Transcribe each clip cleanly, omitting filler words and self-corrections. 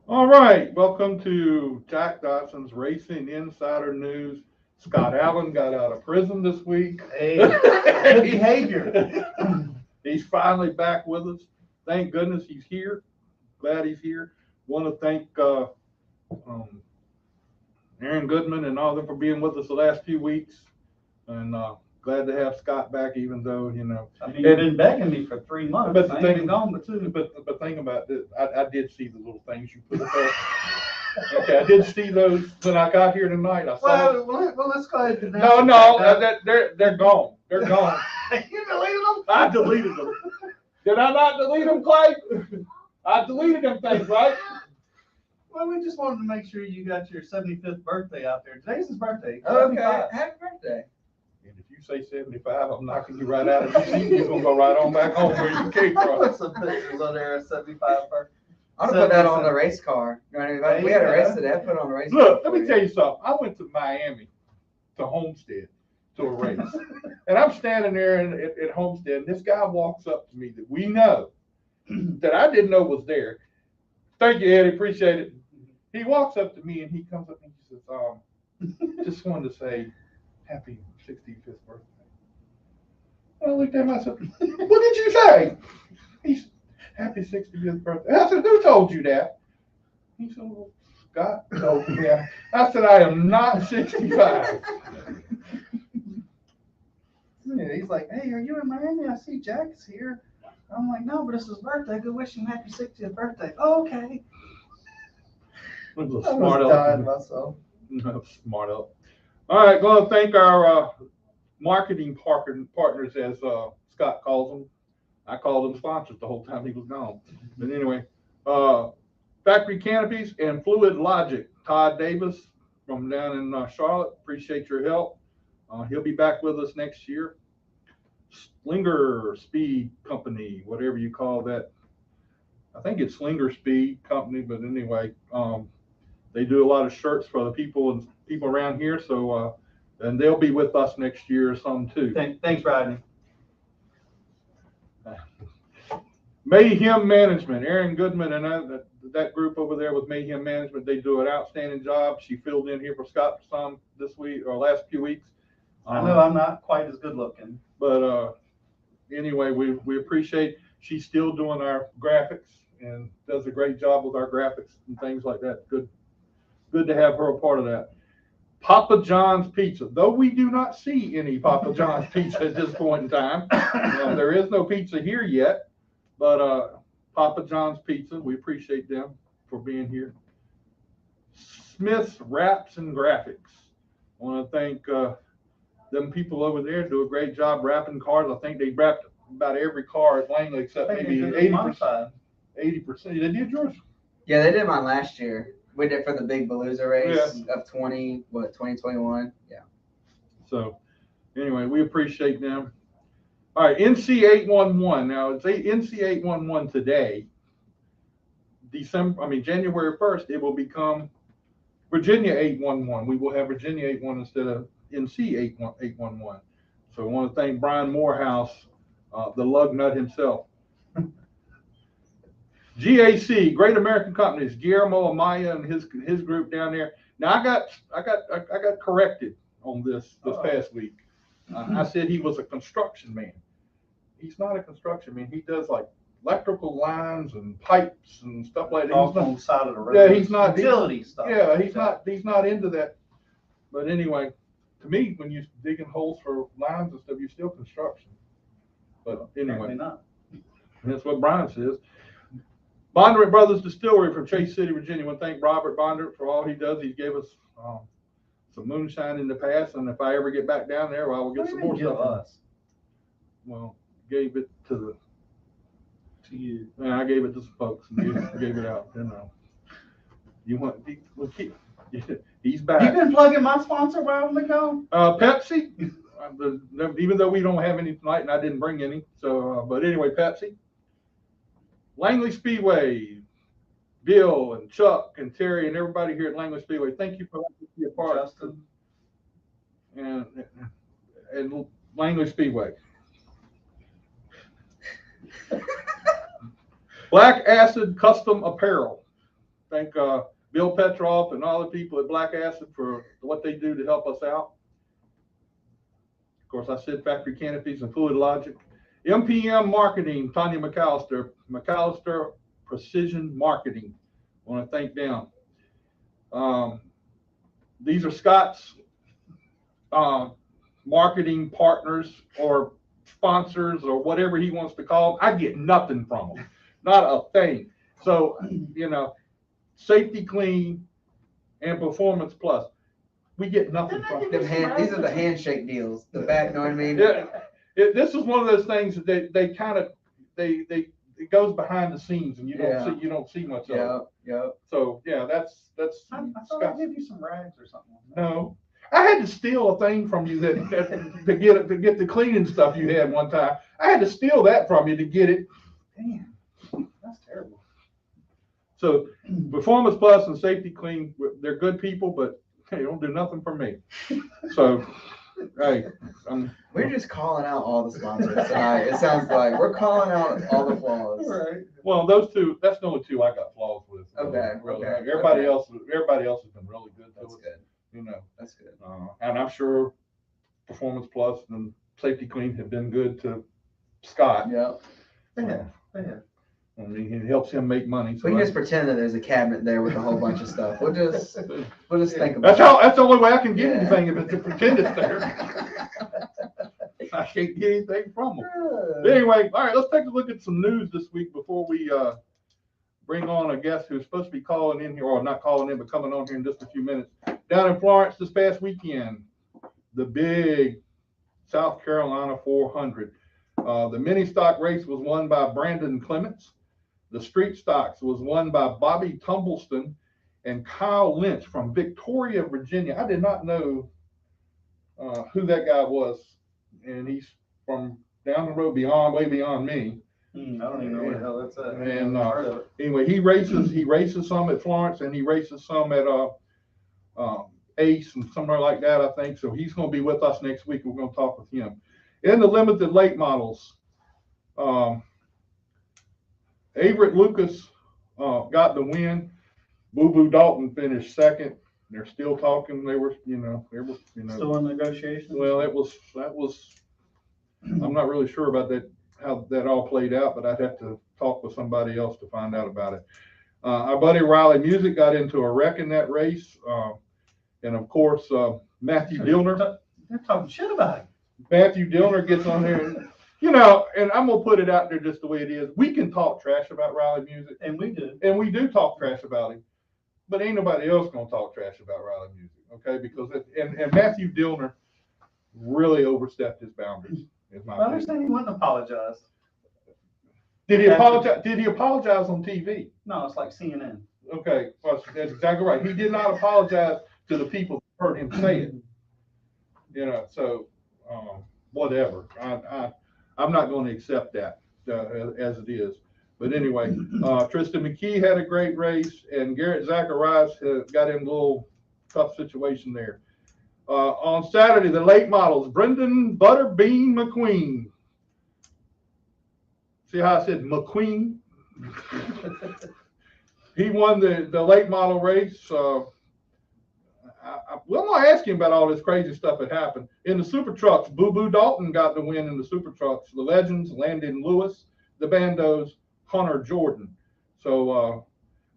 All right, welcome to Jack Dodson's Racing Insider News. Scott Allen got out of prison this week. Hey, good behavior. He's finally back with us. Thank goodness he's here. Glad he's here. Want to thank um, Aaron Goodman and all of them for being with us the last few weeks. And glad to have Scott back, even though, I mean, you've been begging me for 3 months. But the I thing, ain't been gone but two. but think about this. I did see the little things you put up there. Okay, I did see those when I got here tonight. I saw. Well, let's go ahead and They're gone. They're gone. You deleted them? I deleted them. Did I not delete them, Clay? I deleted them things, right? Well, we just wanted to make sure you got your 75th birthday out there. Today's his birthday. Okay, 75. happy birthday. And if you say 75, I'm knocking you right out of your seat. You're gonna go right on back home where you came I'll from. put some pictures on there of 75 birthday. I'm gonna put that on the race car. You know what I mean? We had a race today. I put it on the race car. Look, let me tell you something. I went to Miami, to Homestead, to a race. And I'm standing there at Homestead, and this guy walks up to me that we know, that I didn't know was there. Thank you, Eddie. Appreciate it. He walks up to me, and he comes up and he says, just wanted to say happy 65th birthday. I looked at myself, what did you say? He said, happy 65th birthday. I said, who told you that? He said, well, Scott told me that. I said, I am not 65. Yeah, he's like, hey, are you in Miami? I see Jack's here. I'm like, no, but it's his birthday. Go wish him happy 60th birthday. Oh, okay. It was I a smart was dying aleck. myself. Smart aleck. All right, going to thank our marketing partners, as Scott calls them. I called them sponsors the whole time he was gone. But anyway, Factory Canopies and Fluid Logic. Todd Davis from down in Charlotte. Appreciate your help. He'll be back with us next year. Slinger Speed Company, whatever you call that. I think it's Slinger Speed Company, but anyway, they do a lot of shirts for the people around here. So, and they'll be with us next year or some too. Thanks, Rodney. Mayhem Management, Aaron Goodman and that group over there with Mayhem Management, they do an outstanding job. She filled in here for Scott some this week or last few weeks. I know I'm not quite as good looking. But anyway, we appreciate she's still doing our graphics and does a great job with our graphics and things like that. Good to have her a part of that. Papa John's Pizza, though we do not see any Papa John's Pizza at this point in time. There is no pizza here yet, but Papa John's Pizza, we appreciate them for being here. Smith's Wraps and Graphics, I want to thank them people over there. Do a great job wrapping cars. I think they wrapped about every car at Langley except maybe 80%. 80%. They did yours? Yeah, they did mine last year. We did for the big Palooza race of 2021. Yeah. So anyway, we appreciate them. All right, NC 811. Now it's NC 811 today. January 1st, it will become Virginia 811. We will have Virginia 81 instead of NC 811. So I want to thank Brian Morehouse, the lug nut himself. GAC, Great American Companies, Guillermo Amaya and his group down there. Now I got corrected on this past week. I said he was a construction man. He's not a construction man. He does like electrical lines and pipes and stuff like that. Off on the side of the road. Yeah, he's not utility stuff. Yeah, he's not into that. But anyway, to me, when you're digging holes for lines and stuff, you're still construction. But anyway, not. That's what Brian says. Bondurant Brothers Distillery from Chase City, Virginia. I want to thank Robert Bondurant for all he does. He gave us some moonshine in the past, and if I ever get back down there, I will get some more stuff. Us? Well, gave it to you. Man, I gave it to some folks and gave it out. You want? He's back. You've been plugging my sponsor while I'm gone. Pepsi. Even though we don't have any tonight, and I didn't bring any. So, but anyway, Pepsi. Langley Speedway, Bill and Chuck and Terry and everybody here at Langley Speedway, thank you for letting me be a part. Justin. And Langley Speedway. Black Acid Custom Apparel. thank Bill Petroff and all the people at Black Acid for what they do to help us out. Of course, I said Factory Canopies and Fluid Logic. MPM Marketing, Tanya McAllister Precision Marketing. I want to thank them. These are Scott's marketing partners or sponsors or whatever he wants to call them. I get nothing from them, not a thing. So, you know, Safety Clean and Performance Plus, we get nothing from them. These are the handshake deals. The back, know what I mean? Yeah, this is one of those things that they kind of it goes behind the scenes and you don't see much of it. Yeah. So yeah, that's. I thought I gave you some rags or something. No, I had to steal a thing from you to get the cleaning stuff you had one time. I had to steal that from you to get it. Damn, that's terrible. So Performance Plus and Safety Clean, they're good people, but they don't do nothing for me. So, hey, we're just calling out all the sponsors tonight. It sounds like we're calling out all the flaws. Right. Well, those two, that's the only two I got flaws with. Okay. Really. Okay. Everybody else has been really good to That's us. good. You know, That's good. and I'm sure Performance Plus and Safety Clean have been good to Scott. Yeah. Yeah. I mean, it helps him make money. So We can just pretend that there's a cabinet there with a whole bunch of stuff. We'll just think about that's the only way I can get anything if it's to pretend it's there. I can't get anything from them. But anyway, all right, let's take a look at some news this week before we bring on a guest who's supposed to be calling in here, or not calling in, but coming on here in just a few minutes. Down in Florence this past weekend, the big South Carolina 400. The mini stock race was won by Brandon Clements. The street stocks was won by Bobby Tumbleston and Kyle Lynch from Victoria, Virginia. I did not know who that guy was, and he's from down the road way beyond me. I don't even know what the hell that's at. And anyway, he races some at Florence, and he races some at Ace and somewhere like that, I think. So he's going to be with us next week. We're going to talk with him. In the limited late models, Averett Lucas got the win. Boo Boo Dalton finished second. They're still talking. They were Still in negotiations. Well, that was. I'm not really sure about that, how that all played out, but I'd have to talk with somebody else to find out about it. Our buddy Riley Music got into a wreck in that race, and of course Matthew Dillner. They're talking shit about him. Matthew Dillner gets on there, and, you know, and I'm gonna put it out there just the way it is. We can talk trash about Riley Music, And we do. and we do talk trash about him, but ain't nobody else gonna talk trash about Riley Music, okay? Because and Matthew Dillner really overstepped his boundaries. I understand he wouldn't apologize. Did he apologize? Did he apologize on TV? No, it's like CNN. Okay, well, that's exactly right. He did not apologize to the people who heard him say it. You know, so whatever. I'm not going to accept that as it is. But anyway, Tristan McKee had a great race, and Garrett Zacharias got in a little tough situation there. On Saturday, the late models, Brendan Butterbean McQueen. See how I said McQueen? He won the late model race. I'm going to ask him about all this crazy stuff that happened. In the Super Trucks, Boo Boo Dalton got the win in the Super Trucks. The Legends, Landon Lewis. The Bandos, Hunter Jordan. So,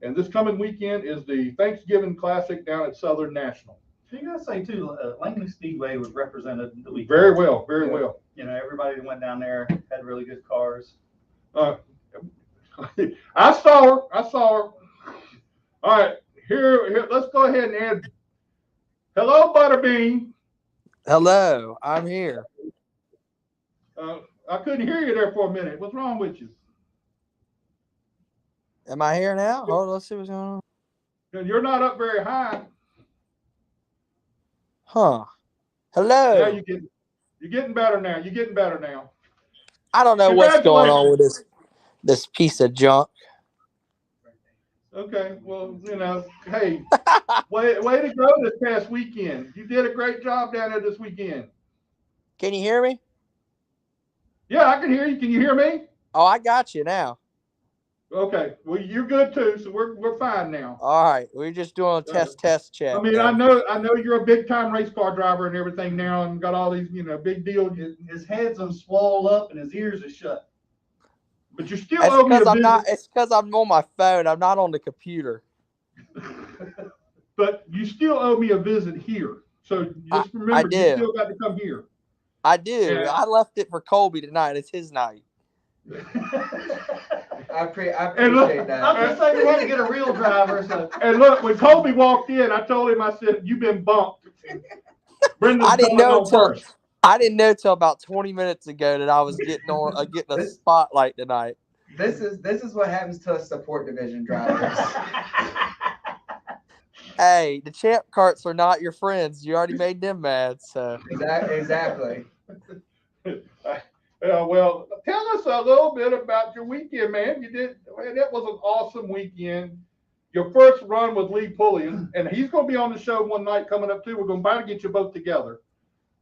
and this coming weekend is the Thanksgiving Classic down at Southern National. You gotta say too, Langley Speedway was represented the weekend. Very well, very well. You know, everybody that went down there had really good cars. I saw her. All right, here. Let's go ahead and add. Hello, Butterbean. Hello, I'm here. I couldn't hear you there for a minute. What's wrong with you? Am I here now? Hold on, let's see what's going on. You're not up very high. Huh. Hello. Yeah, you're getting better now. You're getting better now. I don't know what's going on with this piece of junk. Okay, well, you know, hey, way to go this past weekend. You did a great job down there this weekend. Can you hear me? Yeah, I can hear you. Can you hear me? Oh, I got you now. Okay. Well, you're good too, so we're fine now. All right, we're just doing a test I check mean, there. I know you're a big time race car driver and everything now, and got all these, big deal. His head's on swole up and his ears are shut. But you still owe me a visit. It's because I'm on my phone. I'm not on the computer. But you still owe me a visit here. So I just I remember, you do. still got to come here. I do. And I left it for Colby tonight. It's his night. I And look, appreciate that. I'm just saying we had to get a real driver. So. and look, when Colby walked in, I told him, I said, "You've been bumped." Brendan's I didn't coming know on first. I didn't know till about 20 minutes ago that I was getting a This spotlight tonight. this is what happens to us support division drivers. Hey, the champ carts are not your friends. You already made them mad. So Exactly. Well, tell us a little bit about your weekend, man. That was an awesome weekend. Your first run with Lee Pulliam, and he's going to be on the show one night coming up too. We're going to try to get you both together.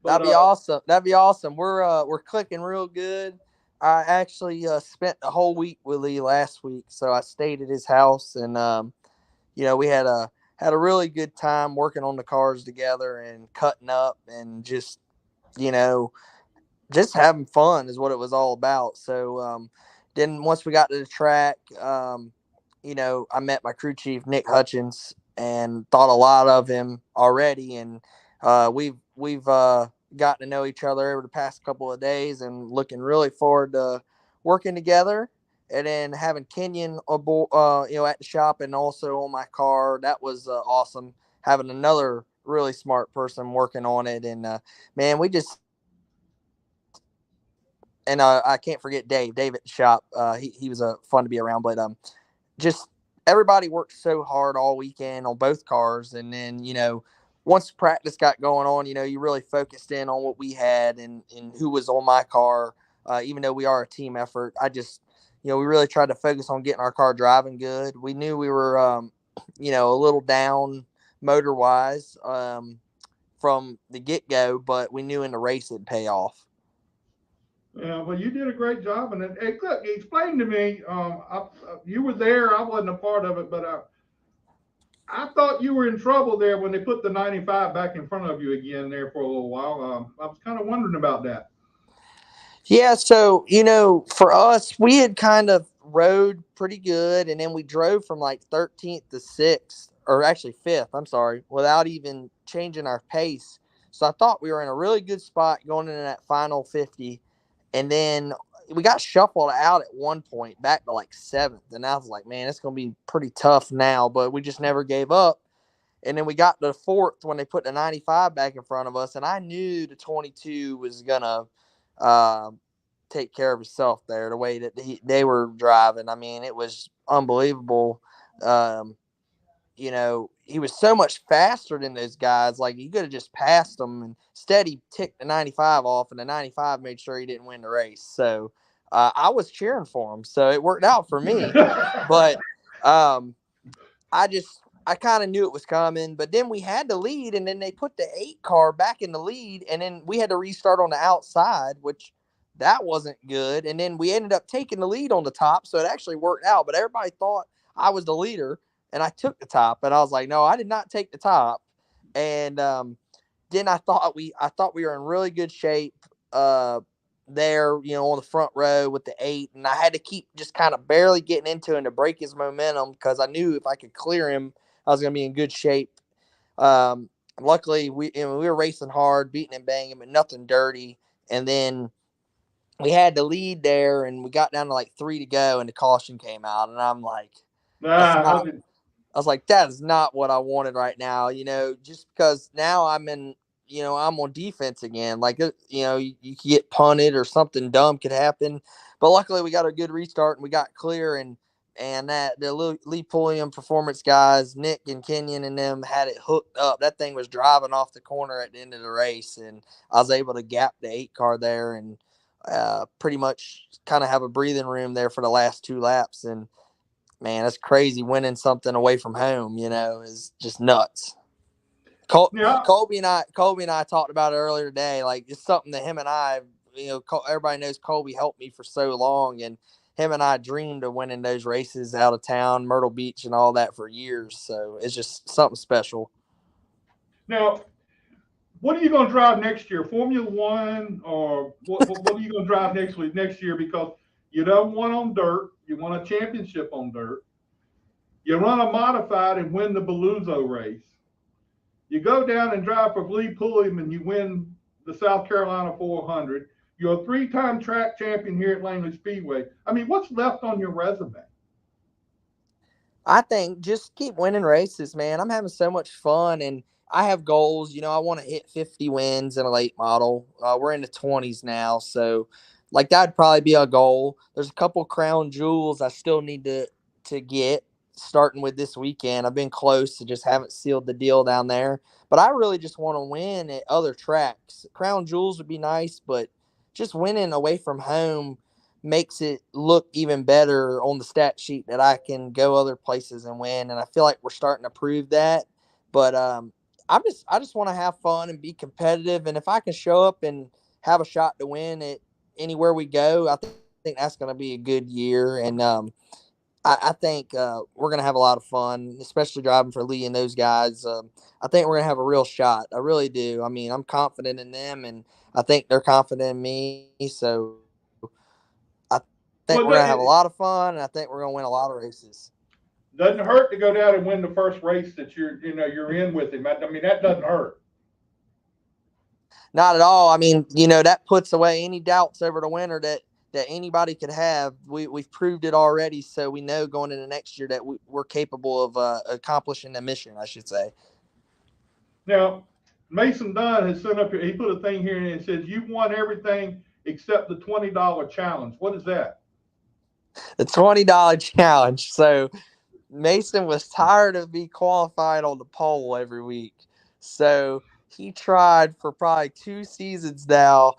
But, that'd be awesome. That'd be awesome. We're clicking real good. I actually spent the whole week with Lee last week, so I stayed at his house, and we had a really good time working on the cars together and cutting up and you know just having fun is what it was all about. So then once we got to the track, I met my crew chief Nick Hutchins and thought a lot of him already, and we've gotten to know each other over the past couple of days, and looking really forward to working together. And then having Kenyon aboard, at the shop and also on my car, that was awesome. Having another really smart person working on it, and man, we just and I can't forget Dave at the shop. He was fun to be around, but just everybody worked so hard all weekend on both cars, and then once practice got going on, you really focused in on what we had and who was on my car. Even though we are a team effort, we really tried to focus on getting our car driving good. We knew we were a little down motor wise from the get go, but we knew in the race it'd pay off. Yeah, well, you did a great job, and look, explain to me. You were there; I wasn't a part of it, but I thought you were in trouble there when they put the 95 back in front of you again there for a little while. I was kind of wondering about that. Yeah, so for us, we had kind of rode pretty good, and then we drove from like 13th to 6th, or actually 5th. I'm sorry, without even changing our pace. So I thought we were in a really good spot going into that final 50, and then we got shuffled out at one point back to like 7th, and I was like, man, it's gonna be pretty tough now, but we just never gave up. And then we got to the 4th when they put the 95 back in front of us, and I knew the 22 was gonna uh, take care of himself there. The way that they were driving, I mean, it was unbelievable. Um, he was so much faster than those guys. Like, you could have just passed them, and instead he ticked the 95 off, and the 95 made sure he didn't win the race. So I was cheering for him, so it worked out for me. But um, I kind of knew it was coming, but then we had to lead, and then they put the 8 car back in the lead, and then we had to restart on the outside, which that wasn't good. And then we ended up taking the lead on the top, so it actually worked out. But everybody thought I was the leader, and I took the top, and I was like, no, I did not take the top. And then I thought we were in really good shape there, on the front row with the 8, and I had to keep just kind of barely getting into him to break his momentum because I knew if I could clear him, I was going to be in good shape. Luckily, we were racing hard, beating and banging, but nothing dirty. And then we had the lead there, and we got down to like 3 to go, and the caution came out, and I'm like, that's not. I was like, that is not what I wanted right now, just because now I'm on defense again. Like, you could get punted or something dumb could happen. But luckily, we got a good restart and we got clear. And that the Lee Pulliam Performance guys, Nick and Kenyon and them, had it hooked up. That thing was driving off the corner at the end of the race. And I was able to gap the 8 car there and pretty much kind of have a breathing room there for the last 2 laps. And man, that's crazy. Winning something away from home, is just nuts. Yeah. Colby and I talked about it earlier today. Like, it's something that him and I, everybody knows Colby helped me for so long, and him and I dreamed of winning those races out of town, Myrtle Beach, and all that for years. So it's just something special. Now, what are you going to drive next year? Formula One, or what are you going to drive next year? Because you done won on dirt, you won a championship on dirt, you run a modified and win the Beluso race. You go down and drive for Lee Pulliam and you win the South Carolina 400. You're a 3-time track champion here at Langley Speedway. I mean, what's left on your resume? I think just keep winning races, man. I'm having so much fun, and I have goals. You know, I want to hit 50 wins in a late model. We're in the 20s now, so like that'd probably be a goal. There's a couple crown jewels I still need to get, starting with this weekend. I've been close to just haven't sealed the deal down there, but I really just want to win at other tracks. Crown jewels would be nice, but just winning away from home makes it look even better on the stat sheet that I can go other places and win. And I feel like we're starting to prove that. But I just want to have fun and be competitive. And if I can show up and have a shot to win it anywhere we go, I think that's going to be a good year. And I think we're going to have a lot of fun, especially driving for Lee and those guys. I think we're going to have a real shot. I really do. I mean, I'm confident in them, and I think they're confident in me. So I think we're going to have a lot of fun, and I think we're going to win a lot of races. Doesn't hurt to go down and win the first race that you're in with him. I mean, that doesn't hurt. Not at all. I mean, that puts away any doubts over the winter that anybody could have. We've proved it already, so we know going into next year that we're capable of accomplishing the mission, I should say. Now, Mason Dunn has sent up here. He put a thing here and it says you won everything except the $20 challenge. What is that? The $20 challenge. So Mason was tired of being qualified on the pole every week, so he tried for probably 2 seasons now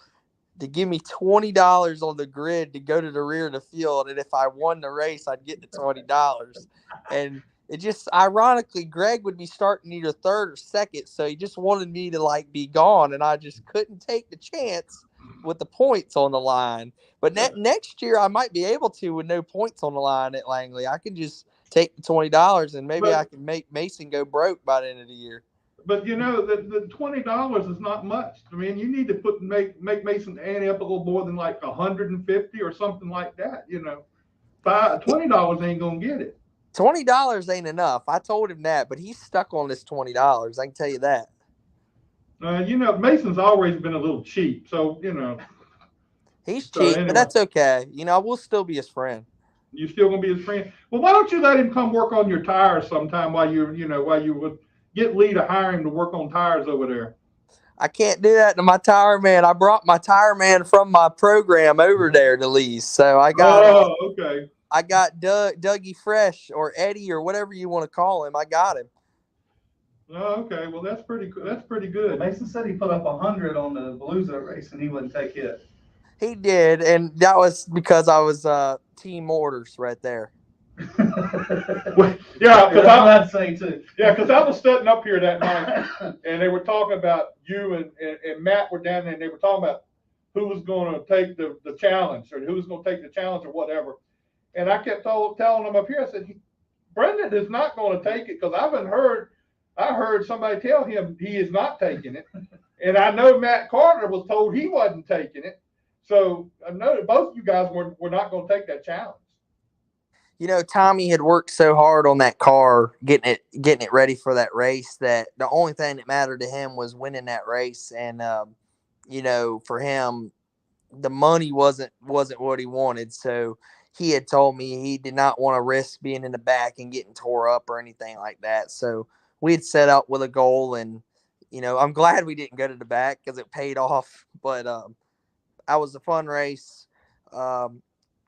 to give me $20 on the grid to go to the rear of the field. And if I won the race, I'd get the $20. And it just, ironically, Greg would be starting either third or second. So he just wanted me to be gone. And I just couldn't take the chance with the points on the line. But next year I might be able to with no points on the line at Langley. I can just take the $20 and maybe I can make Mason go broke by the end of the year. But the $20 is not much. I mean, you need to make Mason ante up a little more than like 150 or something like that. $20 ain't gonna get it. $20 ain't enough. I told him that, but he's stuck on this $20. I can tell you that. Mason's always been a little cheap, so he's cheap, anyway. But that's okay. We'll still be his friend. You still gonna be his friend? Well, why don't you let him come work on your tires sometime while you would get Lee to hire him to work on tires over there? I can't do that to my tire man. I brought my tire man from my program over there to Lee's, so I got. Oh, okay. I got Dougie Fresh or Eddie or whatever you want to call him. I got him. Oh, okay. Well, that's pretty good. Mason said he put up 100 on the Beluso race and he wouldn't take it. He did, and that was because I was team orders right there. Yeah, because I'd say too. Yeah, because I was sitting up here that night, and they were talking about you and Matt were down there, and they were talking about who was going to take the challenge or who was going to take the challenge or whatever. And I kept telling them up here, I said, Brendan is not going to take it because I heard somebody tell him he is not taking it, and I know Matt Carter was told he wasn't taking it. So I know that both of you guys were not going to take that challenge. Tommy had worked so hard on that car, getting it ready for that race, that the only thing that mattered to him was winning that race. And, for him, the money wasn't what he wanted. So he had told me he did not want to risk being in the back and getting tore up or anything like that. So we had set up with a goal, and, I'm glad we didn't go to the back because it paid off. But that was a fun race.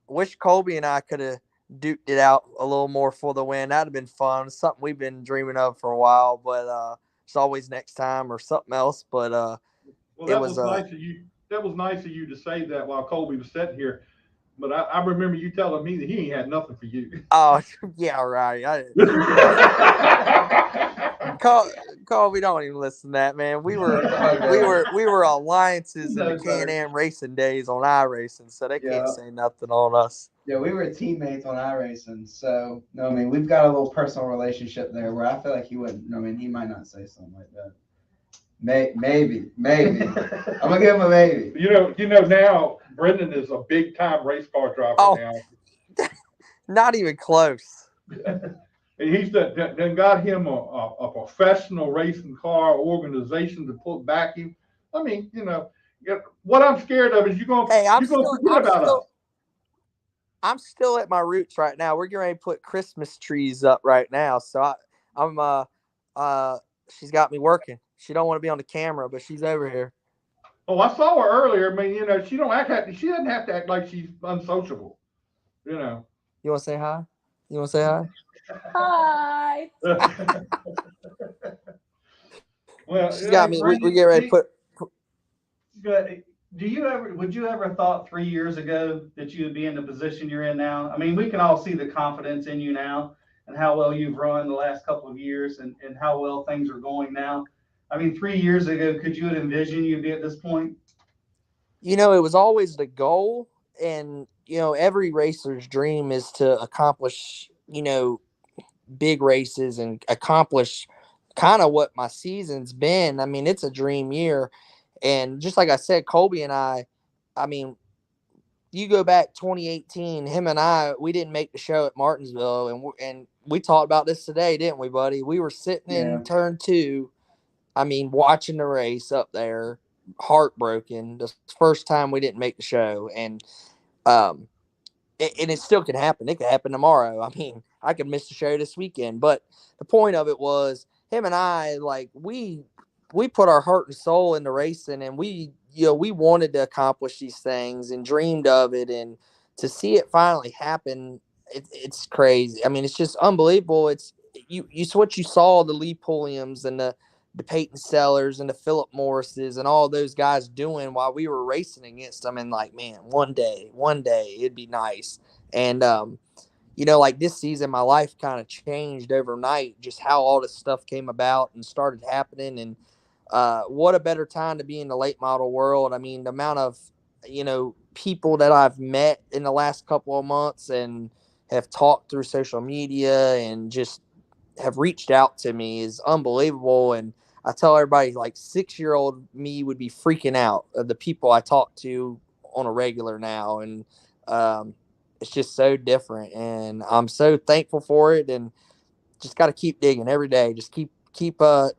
Wish Colby and I could have duked it out a little more for the win. That'd have been fun. It's something we've been dreaming of for a while, but it's always next time or something else. But that was nice of you. That was nice of you to say that while Colby was sitting here. But I remember you telling me that he ain't had nothing for you. Oh yeah, right. Colby, don't even listen to that, man. We were alliances in the Can-Am racing days on iRacing, so they can't say nothing on us. Yeah, we were teammates when I racing, so no, I mean we've got a little personal relationship there where I feel like he wouldn't. I mean, he might not say something like that. Maybe. I'm gonna give him a maybe. You know now Brendan is a big time race car driver Oh, now. not even close. And he's done got him a professional racing car organization to back him. I mean, what I'm scared of is Hey, you're gonna forget about us. I'm still at my roots right now. We're getting ready to put Christmas trees up right now. So I'm she's got me working. She don't want to be on the camera, but she's over here. Oh, I saw her earlier. I mean, she doesn't have to act like she's unsociable. You know. You want to say hi? You want to say hi? Hi. Well, She's got me. We get ready to put. Would you ever thought 3 years ago that you would be in the position you're in now? I mean, we can all see the confidence in you now and how well you've run the last couple of years and how well things are going now. I mean, 3 years ago, could you have envisioned you'd be at this point? It was always the goal, and every racer's dream is to accomplish big races and accomplish kind of what my season's been. I mean, it's a dream year. And just like I said, Colby and I mean, you go back 2018, him and we didn't make the show at Martinsville. And we talked about this today, didn't we, buddy? We were sitting in turn 2. I mean, watching the race up there, heartbroken. The first time we didn't make the show. And it still can happen. It could happen tomorrow. I mean, I could miss the show this weekend. But the point of it was him and I, like, we put our heart and soul into racing, and we wanted to accomplish these things and dreamed of it. And to see it finally happen, it's crazy. I mean, it's just unbelievable. It's what you saw, the Lee Pulliams and the Peyton Sellers and the Philip Morrises and all those guys doing while we were racing against them. And like, man, one day it'd be nice. And, like this season, my life kind of changed overnight, just how all this stuff came about and started happening. And what a better time to be in the late model world. I mean, the amount of, people that I've met in the last couple of months and have talked through social media and just have reached out to me is unbelievable. And I tell everybody, like, 6-year-old me would be freaking out of the people I talk to on a regular now. And it's just so different. And I'm so thankful for it. And just got to keep digging every day. Just keep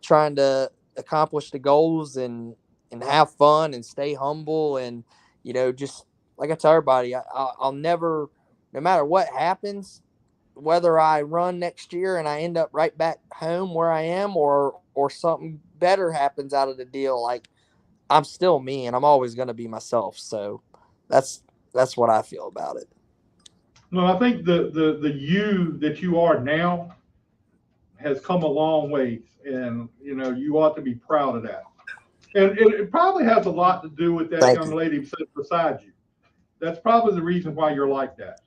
trying to accomplish the goals and have fun and stay humble. And, just like I tell everybody, I'll never, no matter what happens, whether I run next year and I end up right back home where I am or something better happens out of the deal, like, I'm still me and I'm always going to be myself. So that's what I feel about it. No, I think the you that you are now has come a long ways, and you ought to be proud of that. And it probably has a lot to do with that young lady sitting beside you. That's probably the reason why you're like that.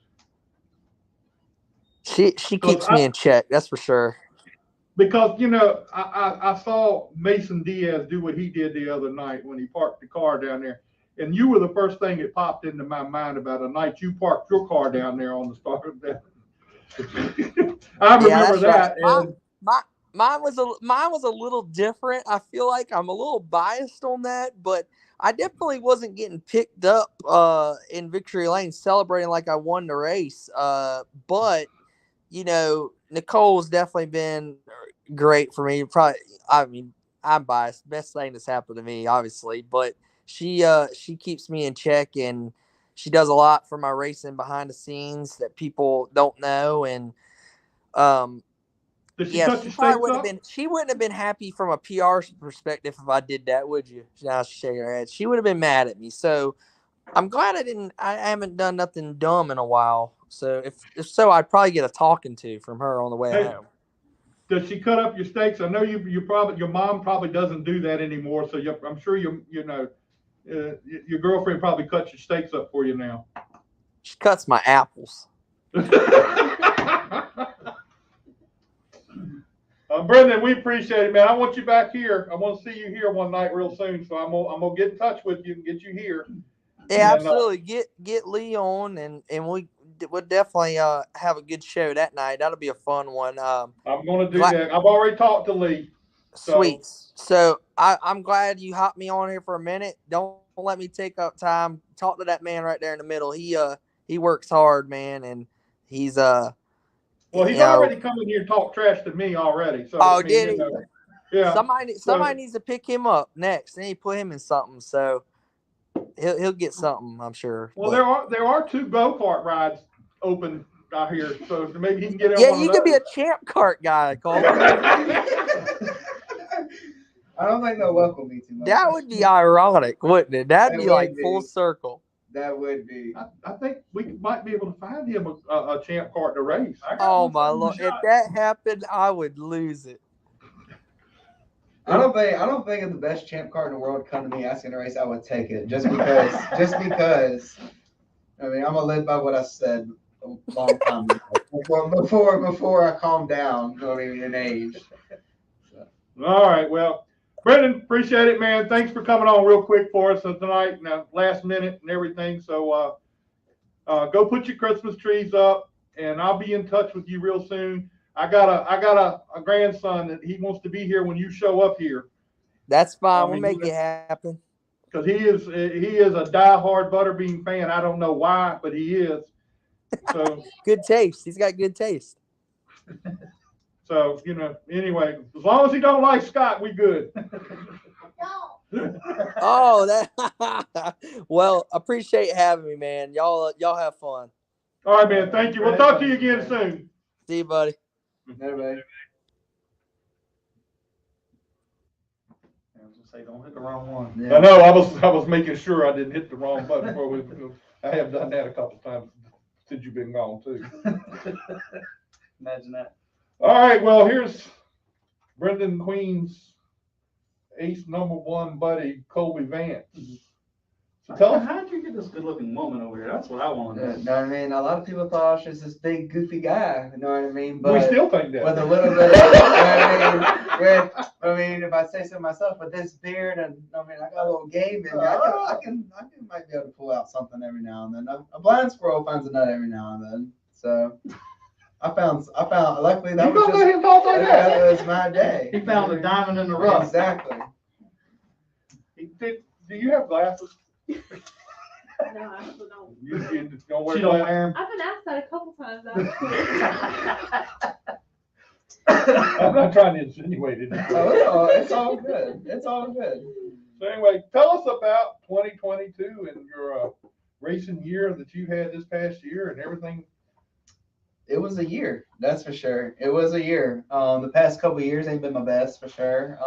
She keeps me in check, that's for sure. Because I saw Mason Diaz do what he did the other night when he parked the car down there, and you were the first thing that popped into my mind about a night you parked your car down there on the start of that. I remember that. Right. Mine was a little different. I feel like I'm a little biased on that, but I definitely wasn't getting picked up in Victory Lane celebrating like I won the race. But Nicole's definitely been great for me. Probably, I mean, I'm biased. Best thing that's happened to me, obviously, but she keeps me in check, and she does a lot for my racing behind the scenes that people don't know. And she wouldn't have been happy from a PR perspective if I did that, would you? Now she's shaking her head. She would have been mad at me. So I'm glad I haven't done nothing dumb in a while. So if so, I'd probably get a talking to from her on the way home. Does she cut up your steaks? I know you probably, your mom probably doesn't do that anymore. So I'm sure your girlfriend probably cuts your steaks up for you now. She cuts my apples. Brendan, we appreciate it, man. I want you back here. I want to see you here one night real soon. So I'm gonna get in touch with you and get you here. Yeah, and, absolutely. Get Lee on, and we we'll definitely have a good show that night. That'll be a fun one. I'm going to do Glad- that. I've already talked to Lee. Sweet. So I'm glad you hopped me on here for a minute. Don't let me take up time. Talk to that man right there in the middle. He works hard, man, and he's Well, he's you know, already coming here and talk trash to me already. So oh, I mean, did you he? know, yeah. Somebody needs to pick him up next. They need to put him in something. So he'll get something, I'm sure. Well, But there are 2 go-kart rides open out here, so maybe he can get in yeah, one you of could be those. a champ cart guy, Colby. I don't think they'll welcome me too much. That would be ironic, wouldn't it? That'd It be would like be. full circle. That would be. I think we might be able to find him a champ cart to race. Oh my lord! If that happened, I would lose it. I don't think if the best champ car in the world come to me asking to race, I would take it just because. I mean, I'm gonna live by what I said a long time ago. Before I calm down, I mean, in age. So. All right, well, Brendan, appreciate it, man. Thanks for coming on real quick for us tonight, last minute and everything. So go put your Christmas trees up, and I'll be in touch with you real soon. I got a grandson that he wants to be here when you show up here. That's fine. I mean, We'll make it happen. Because he is a diehard Butterbean fan. I don't know why, but he is. So Good taste. He's got good taste. so anyway, as long as he don't like Scott, we good. Oh, that. Well, appreciate having me, man. Y'all have fun. All right, man. Thank you. We'll talk to you again soon. See you, buddy. Everybody. I was gonna say, don't hit the wrong one. Yeah. I know. I was making sure I didn't hit the wrong button before we. I have done that a couple times since you've been gone too. Imagine that. All right. Well, here's Brendan Queen's ace #1 buddy, Colby Vance. So tell us. How did you get this good-looking woman over here? That's what I want to know. You know what I mean? A lot of people thought I was just this big goofy guy. You know what I mean? We But still think that. with a little bit of, I mean, if I say so myself, with this beard and I mean, I got a little game in me. I can might be able to pull out something every now and then. A blind squirrel finds a nut every now and then. So I found. Luckily, that You was gonna just let him talk like that? that was my day. He found a diamond in the rough. Exactly. Do you have glasses? No, I still don't. You just don't wear She don't glasses? wear 'em. I've been asked that a couple times. I'm not trying to insinuate it. Oh, it's all good. It's all good. So anyway, tell us about 2022 and your racing year that you had this past year and everything. It was a year, that's for sure. It was a year. The past couple of years ain't been my best for sure.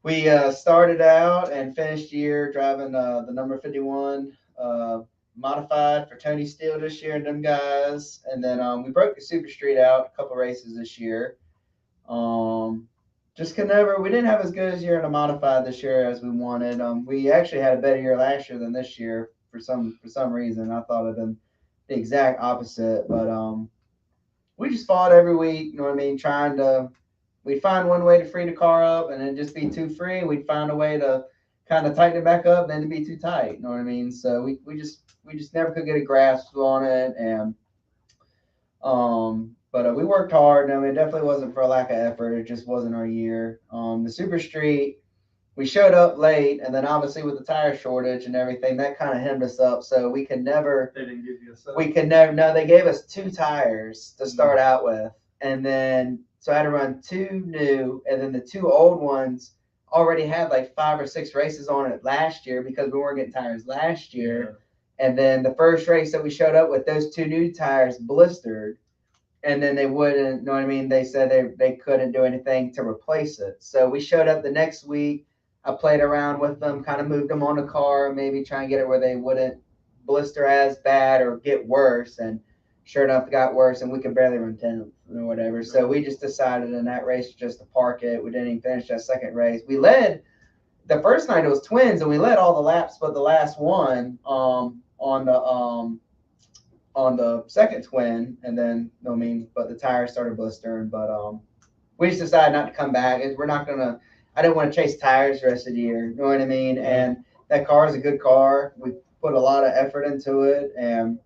We started out and finished year driving the number 51 modified for Tony Steele this year and them guys. And then we broke the Super Street out a couple races this year. Just could never. We didn't have as good a year in a modified this year as we wanted. We actually had a better year last year than this year for some reason. I thought it'd been the exact opposite, but we just fought every week. You know what I mean? We'd find one way to free the car up and then just be too free. We'd find a way to kind of tighten it back up and then to be too tight. You know what I mean? So we just never could get a grasp on it. And but we worked hard. I mean, it definitely wasn't for a lack of effort. It just wasn't our year. The Super Street, we showed up late, and then obviously with the tire shortage and everything, that kind of hemmed us up. So we could never. They didn't give you a set. We could never. No, they gave us 2 tires to start out with, and then. So I had to run 2 new, and then the 2 old ones already had like 5 or 6 races on it last year because we weren't getting tires last year. Yeah. And then the first race that we showed up with, those 2 new tires blistered, and then they wouldn't, you know what I mean? They said they couldn't do anything to replace it. So we showed up the next week. I played around with them, kind of moved them on the car, maybe try and get it where they wouldn't blister as bad or get worse. And sure enough, it got worse, and we could barely run 10th or whatever. So we just decided in that race just to park it. We didn't even finish that second race. We led the first night. It was twins, and we led all the laps, but the last one on the second twin, and then but the tires started blistering. But we just decided not to come back. We're not gonna. I didn't want to chase tires the rest of the year. You know what I mean? And that car is a good car. We put a lot of effort into it, and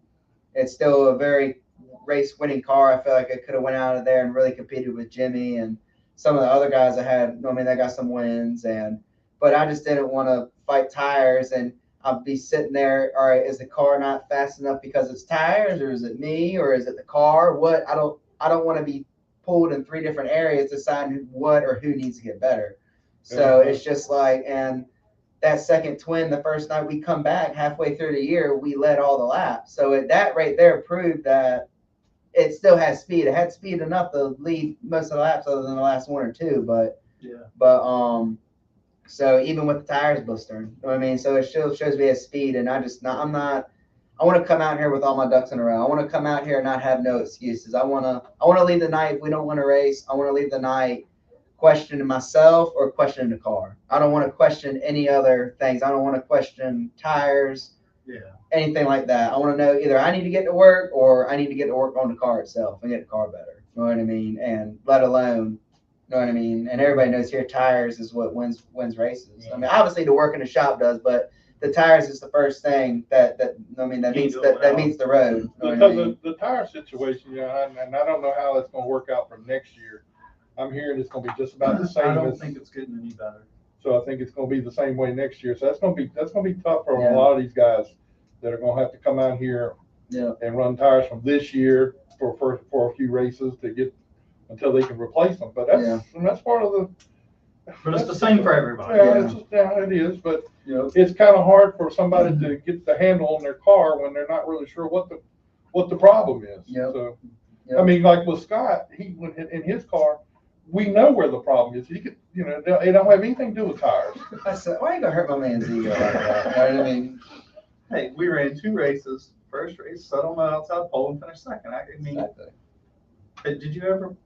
it's still a very race winning car. I feel like I could have went out of there and really competed with Jimmy and some of the other guys I had. I mean, they got some wins, but I just didn't want to fight tires, and I'll be sitting there. All right, is the car not fast enough because it's tires, or is it me, or is it the car? What I don't want to be pulled in 3 different areas deciding what or who needs to get better. So it's just like, and that second twin, the first night we come back halfway through the year, we led all the laps. So that right there proved that it still has speed. It had speed enough to lead most of the laps other than the last 1 or 2. But so even with the tires blistering, you know what I mean? So it still shows me has speed, and I want to come out here with all my ducks in a row. I want to come out here and not have no excuses. I want to leave the night. If we don't win a race, I want to leave the night questioning myself or questioning the car. I don't want to question any other things. I don't want to question tires, anything like that. I want to know either I need to get to work or I need to get to work on the car itself and get the car better. You know what I mean? And let alone, you know what I mean? And everybody knows here tires is what wins races. I mean, obviously the work in the shop does, but the tires is the first thing that meets the road. You know Because the tire situation, and I don't know how that's going to work out for next year. I'm hearing it's going to be just about the same. I don't think it's getting any better. So I think it's going to be the same way next year. So that's going to be tough for a lot of these guys that are going to have to come out here and run tires from this year for a few races to get until they can replace them. But that's part of the. But it's the same for everybody. It is. But it's kind of hard for somebody to get the handle on their car when they're not really sure what the problem is. So I mean, like with Scott, he went in his car. We know where the problem is. He could, it don't have anything to do with tires. I said, why are you gonna hurt my man's ego like that? You know what I mean? Hey, we ran 2 races. First race, set on the outside pole and finished second. I mean, Exactly. Did you ever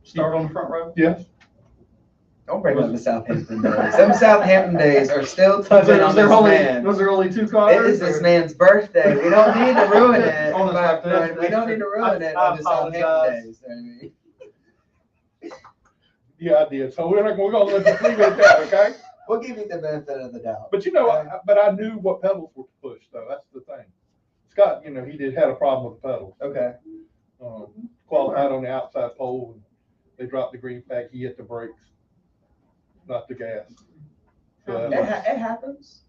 start on the front row? Yes. Don't bring up the Southampton days. Some Southampton days are still tugging on this man. Was there only 2 cars? It is this man's birthday. We don't need to ruin it. On the We don't need to ruin it on the Southampton days. I mean. Yeah, I did. So we're going to let you leave it at that, okay? We'll give you the benefit of the doubt. But I knew what pedals were to push, though. That's the thing. Scott, he had a problem with the pedals. Okay. Qualified on the outside pole, and they dropped the green flag. He hit the brakes, not the gas. So It happens.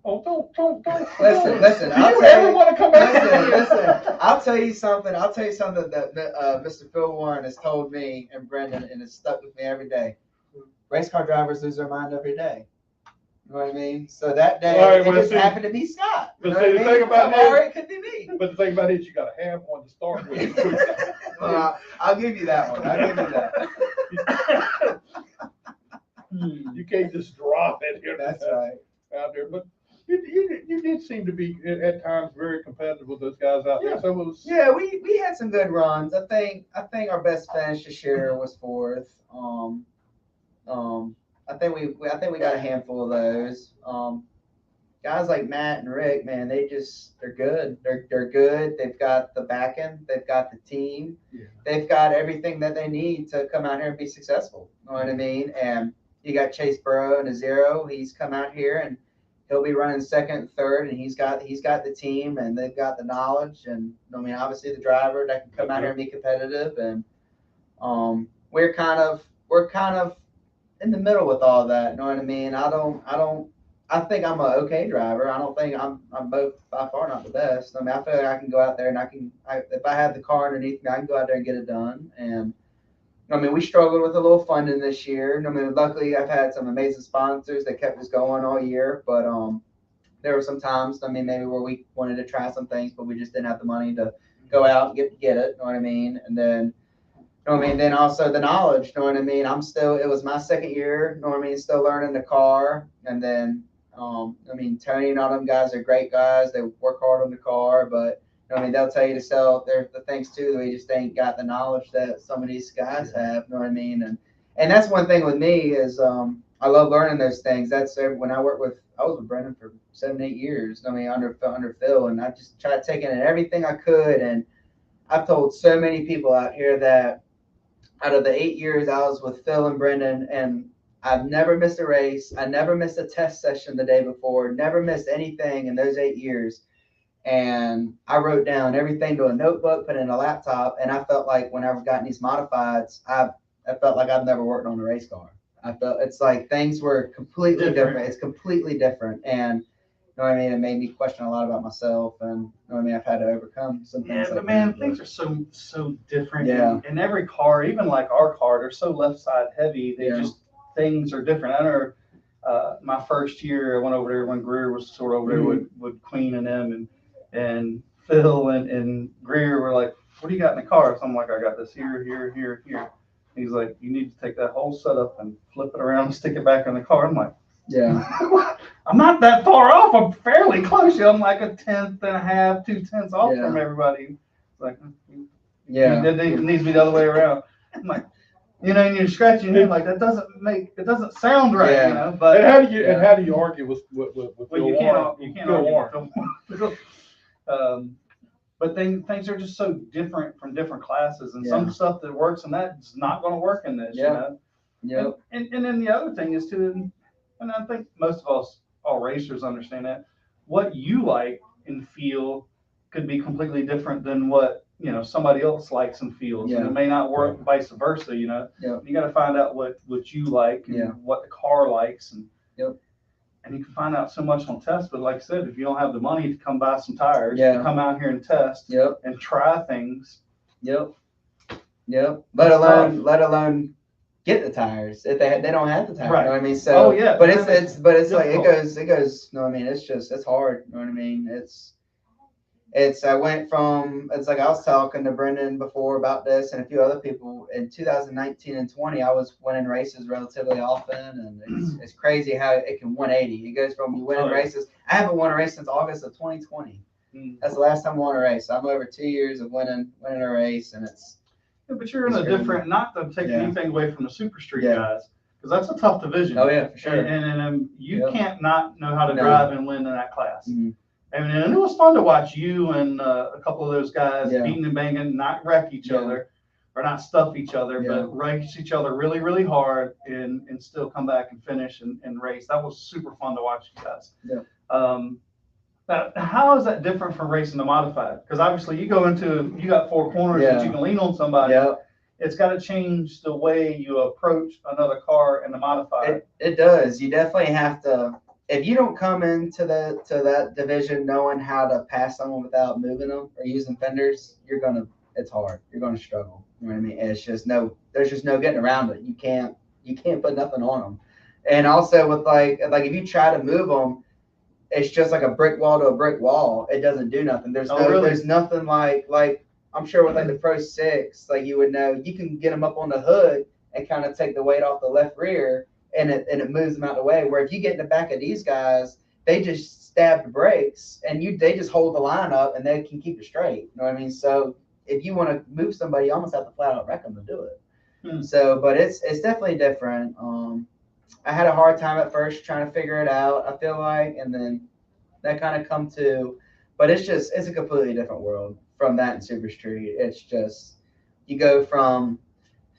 Oh, don't. Listen. Do you ever want to come back? Listen. I'll tell you something that Mr. Phil Warren has told me and Brendan, and it's stuck with me every day. Race car drivers lose their mind every day. You know what I mean? So that day, it just happened to be Scott. But see, the thing about it could be me. But the thing about it is you got to have one to start with. Well, I'll give you that one. I'll give you that. You can't just drop it here. That's right. Out there, but you did seem to be at times very competitive with those guys out there. So it was. Yeah, we had some good runs. I think our best finish this year was 4th. I think we got a handful of those. Guys like Matt and Rick, man, they're good. They're good. They've got the backing. They've got the team. Yeah. They've got everything that they need to come out here and be successful. You know what I mean? And you got Chase Burrow and a 0. He's come out here and he'll be running 2nd, 3rd, and he's got the team and they've got the knowledge and obviously the driver that can come out here and be competitive. And we're kind of in the middle with all that. You know what I mean? I think I'm an okay driver. I don't think I'm both by far not the best. I mean, I feel like I can go out there and if I have the car underneath me, I can go out there and get it done. And I mean, we struggled with a little funding this year. I mean, luckily I've had some amazing sponsors that kept us going all year. But there were some times, maybe where we wanted to try some things, but we just didn't have the money to go out and get it. You know what I mean? And then, then also the knowledge. You know what I mean? It was my 2nd year. You know what I mean? Still learning the car. And then, Tony and all them guys are great guys. They work hard on the car, but they'll tell you to sell the things too. They just ain't got the knowledge that some of these guys have. You know what I mean? And that's one thing with me is I love learning those things. That's when I was with Brendan for 7-8 years. Under Phil, and I just tried taking in everything I could. And I've told so many people out here that out of the 8 years I was with Phil and Brendan, and I've never missed a race. I never missed a test session the day before. Never missed anything in those 8 years. And I wrote down everything to a notebook, put it in a laptop, and I felt like when I've gotten these modifieds, I felt like I've never worked on a race car. I felt it's like things were completely different. It's completely different, and you know what I mean. It made me question a lot about myself, and you know what I mean. I've had to overcome some things. Yeah, like but man, that, things are so different. Yeah. And every car, even like our car, they're so left side heavy. They Yeah. just things are different. I know my first year, I went over there when Greer was sort of over there with Queen and them, and Phil and Greer were like, "What do you got in the car?" So I'm like, "I got this here, here, here, here." He's like, "You need to take that whole setup and flip it around and stick it back in the car." I'm like, Yeah. I'm not that far off. I'm fairly close. I'm like a tenth and a half, 2/10 off Yeah. from everybody. It's like, Yeah. it needs to be the other way around. I'm like, you know, and you're scratching your head like it doesn't sound right, Yeah. you know. But And how do you argue with well, Phil you Warren? can't Phil argue Warren. with Phil Warren. But things are just so different from different classes, and some stuff that works in that is not going to work in this, you know. Yep. And then the other thing is too, and I think most of us, all racers, understand that what you like and feel could be completely different than what, you know, somebody else likes and feels, and it may not work vice versa, you know. Yep. You got to find out what you like and what the car likes, and you can find out so much on tests. But like I said, if you don't have the money to come buy some tires, to come out here and test, and try things. Let alone get the tires if they don't have the tires. Right. You know what I mean? So, but it's like it goes. No, I mean it's hard. You know what I mean? I went from, it's like I was talking to Brendan before about this and a few other people in 2019 and 20. I was winning races relatively often, and it's crazy how it can 180. It goes from you winning races. I haven't won a race since August of 2020. That's the last time I won a race. I'm over 2 years of winning a race, and it's. Yeah, but you're in a different, not to take anything away from the Super Street guys, because that's a tough division. Oh yeah, for sure. And you can't not know how to drive and win in that class. And it was fun to watch you and a couple of those guys beating and banging, not wreck each other or not stuff each other, but race each other really, really hard and still come back and finish and race. That was super fun to watch you guys. Now, how is that different from racing the modified? Because obviously you got four corners that you can lean on somebody. It's got to change the way you approach another car in the modified. It does. You definitely have to. If you don't come into that division knowing how to pass someone without moving them or using fenders, it's hard. You're gonna struggle. You know what I mean? And there's just no getting around it. You can't put nothing on them. And also with like if you try to move them, it's just like a brick wall to a brick wall. It doesn't do nothing. There's there's nothing like I'm sure with like the Pro 6, like you would know, you can get them up on the hood and kind of take the weight off the left rear. And it moves them out of the way. Where if you get in the back of these guys, they just stab the brakes and they just hold the line up and they can keep it straight. You know what I mean? So if you want to move somebody, you almost have to flat out wreck them to do it. So, but it's definitely different. I had a hard time at first trying to figure it out, I feel like, and then that kind of come to, but it's a completely different world from that in Super Street. It's just, you go from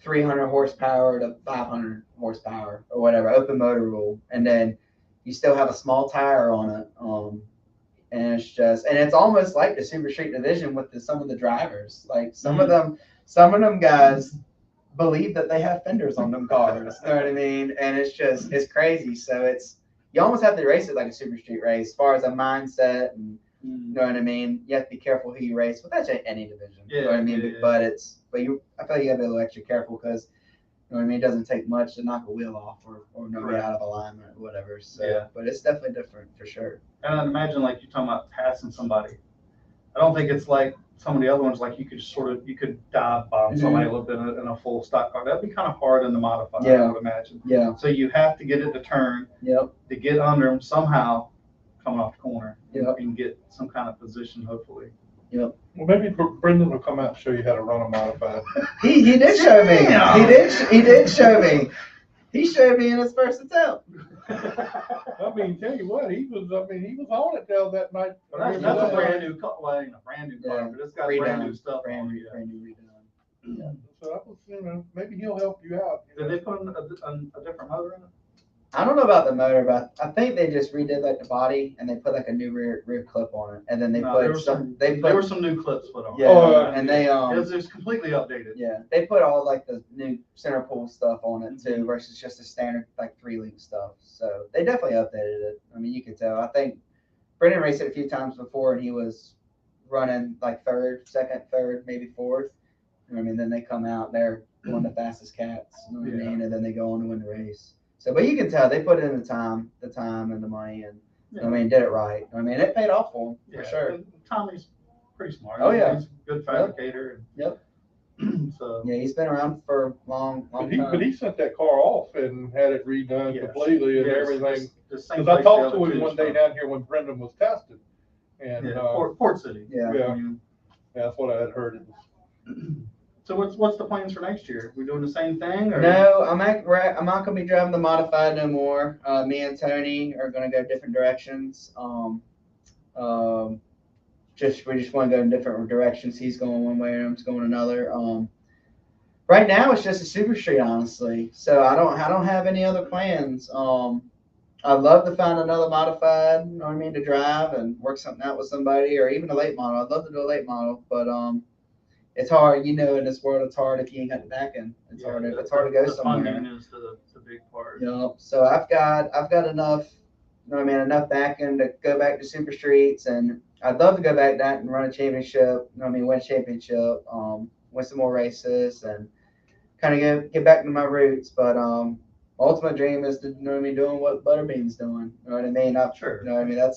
300 horsepower to 500 horsepower or whatever, open motor rule, and then you still have a small tire on it, and it's almost like the Super Street division with some of the drivers. Like some of them guys believe that they have fenders on them cars. You know what I mean? And it's crazy. So you almost have to race it like a Super Street race, as far as a mindset and. You know what I mean? You have to be careful who you race with. That's any division. You know what I mean? But I feel like you gotta be a little extra careful because you know what I mean. It doesn't take much to knock a wheel off or nobody out of alignment or whatever. So, but it's definitely different for sure. And I'd imagine like you're talking about passing somebody. I don't think it's like some of the other ones. Like you could dive bomb somebody a little bit in a full stock car. That'd be kind of hard in the modified. I would imagine. So you have to get it to turn. To get under them somehow. Coming off the corner and get some kind of position, hopefully. Well, maybe Brendan will come out and show you how to run a modified. He did show me. He did show me. He showed me in his first attempt. I mean, tell you what, he was on it till that night. Well, that's a brand new car. Well, ain't a brand new car, but it's got brand new stuff brand on new redone. So I was, maybe he'll help you out. Did they put a different motor in it? I don't know about the motor, but I think they just redid like the body and they put like a new rear clip on it, and then they No, there put were some. there were some new clips put on. Yeah, Oh, and they It was completely updated. yeah, they put all like the new center pull stuff on it Mm-hmm. too, versus just the standard like 3-link stuff. So they definitely updated it. I mean, you could tell. I think Brendan raced it a few times before, and he was running like second, third, maybe fourth. You know what I mean, then they come out, they're one of the fastest cats. You know what I mean, and then they go on to win the race. So, but you can tell they put in the time and the money, and I mean, did it right. I mean, it paid off for him for sure. And Tommy's pretty smart. Oh, yeah. He's a good fabricator. Yep. So Yeah, he's been around for a long But time. he sent that car off and had it redone yes. completely and Yes, everything. the same Because I place talked the to other him two one day from. down here when Brendan was tested. And Yeah, Port City. Yeah. Yeah. I mean, that's what I had heard. It was, so what's the plans for next year? We doing the same thing? Or? No, I'm not gonna be driving the modified no more. Me and Tony are gonna go different directions. We just want to go in different directions. He's going one way, and I'm just going another. Right now it's just a super street, honestly. So I don't have any other plans. I'd love to find another modified, you know what I mean, to drive and work something out with somebody, or even a late model. I'd love to do a late model, but it's hard, in this world. It's hard if you ain't got the back end. It's hard to go the somewhere. Funding is the big part. So I've got enough, enough back end to go back to super streets, and I'd love to go back that and run a championship. Win a championship, win some more races, and kind of get back to my roots. But ultimate dream is to doing what Butterbean's doing. You know what I mean? Sure.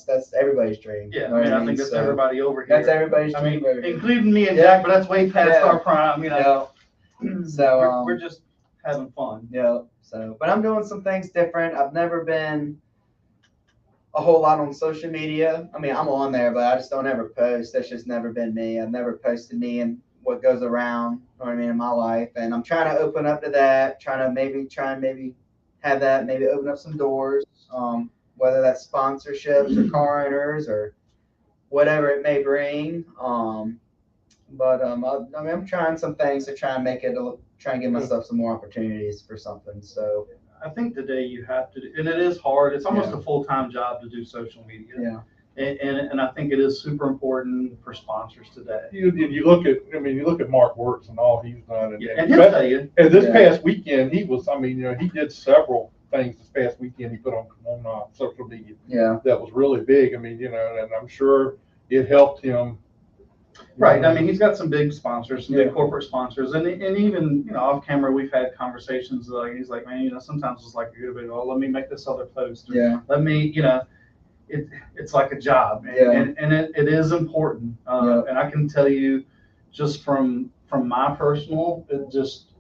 That's everybody's dream. Yeah, You know what I think that's So everybody over here. That's everybody's I dream. mean, baby. including me and Yeah. Jack, but that's way past Yeah. our prime. So we're just having fun. So, but I'm doing some things different. I've never been a whole lot on social media. I mean, I'm on there, but I just don't ever post. That's just never been me. I've never posted me and what goes around, in my life. And I'm trying to open up to that, trying to maybe have that, maybe open up some doors, whether that's sponsorships or car owners or whatever it may bring. But I'm trying some things to try and try and give myself some more opportunities for something. So I think today you have to, and it is hard. It's almost Yeah. a full-time job to do social media. yeah, And I think it is super important for sponsors today. you look at Mark Works and all he's done. And he'll tell you. And this Yeah. past weekend, he did several things this past weekend he put on social media yeah, that was really big. And I'm sure it helped him. Right. I mean, he's got some big sponsors, some Yeah. big corporate sponsors, and even off camera, we've had conversations. He's like, man, sometimes it's like you're gonna be, oh, let me make this other post. Or, yeah, let me, it's like a job, Yeah. and it is important. Yeah. And I can tell you, just from my personal, just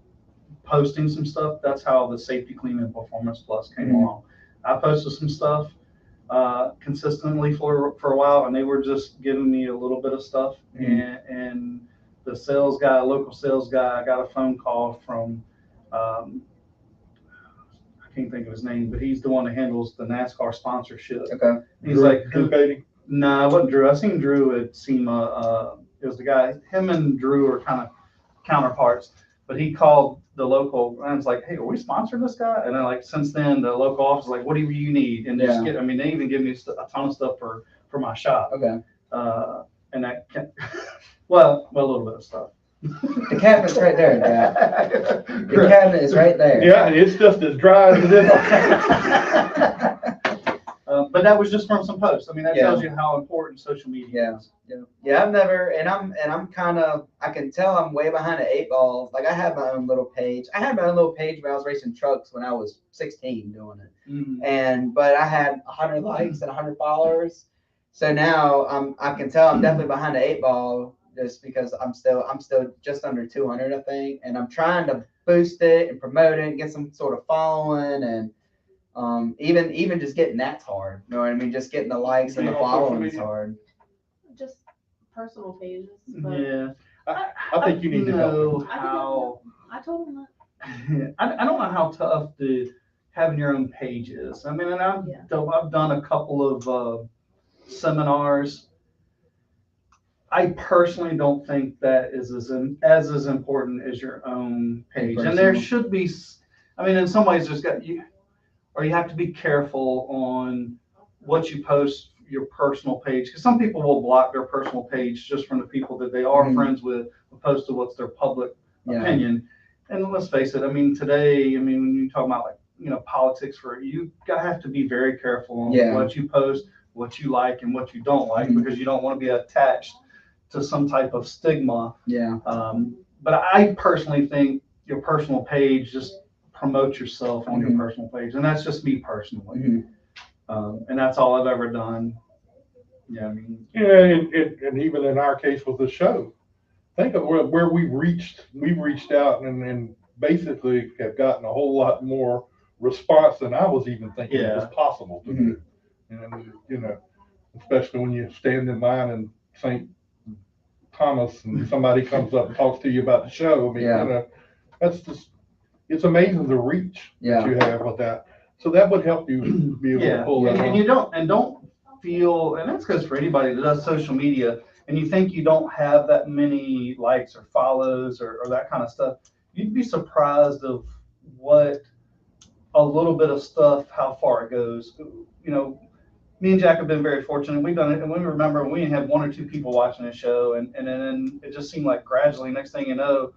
posting some stuff. That's how the Safety Clean and Performance Plus came Mhm. along. I posted some stuff consistently for a while, and they were just giving me a little bit of stuff. Mhm. And the local sales guy, I got a phone call from, I can't think of his name, but he's the one that handles the NASCAR sponsorship. okay, He's like, Drew Beatty. no, it wasn't Drew. I seen Drew at SEMA. It was the guy. Him and Drew are kind of counterparts. But he called the local and was like, "Hey, are we sponsoring this guy?" And then since then, the local office is like, "Whatever you need," and just Yeah. they even give me a ton of stuff for my shop. okay. And that, well, a little bit of stuff. The cabinet's right there, Jack. The cabinet is right there. Yeah, it's just as dry as it is. But that was just from some posts. That Yeah. tells you how important social media is. Yeah, I've never, and I'm kind of, I can tell I'm way behind the 8 ball. Like I have my own little page. I had my own little page when I was racing trucks when I was 16 doing it. But I had 100 likes and 100 followers. So now I can tell I'm definitely behind the 8 ball just because I'm still just under 200, I think. And I'm trying to boost it and promote it and get some sort of following, and even just getting that's hard. You know what I mean? Just getting the likes and the Being on social following is media? hard. Just personal pages. But Yeah. I think you need to help know him. how. I told him that. I don't know how tough having your own page is. And I've done a couple of seminars. I personally don't think that is as important as your own page. And there Personal. should be, in some ways, there's got you. or you have to be careful on what you post your personal page, because some people will block their personal page just from the people that they are friends with, opposed to what's their public opinion. And let's face it, I mean, today, I mean, when you talk about like, politics, you have to be very careful on what you post, what you like and what you don't like, because you don't want to be attached to some type of stigma. But I personally think your personal page, just promote yourself on your personal page. And that's just me personally. And that's all I've ever done. Yeah, I mean. Yeah, and even in our case with the show, think of where we've reached out and basically have gotten a whole lot more response than I was even thinking it was possible to do. And, especially when you stand in line in St. Thomas and somebody comes up and talks to you about the show. I mean, that's just, it's amazing the reach that you have with that. So that would help you be able to pull that off. And you don't feel, and that's goes for anybody that does social media, and you think you don't have that many likes or follows or that kind of stuff, you'd be surprised of what a little bit of stuff, how far it goes. Me and Jack have been very fortunate. We've done it, and we remember we had 1 or 2 people watching the show, and then it just seemed like gradually, next thing you know,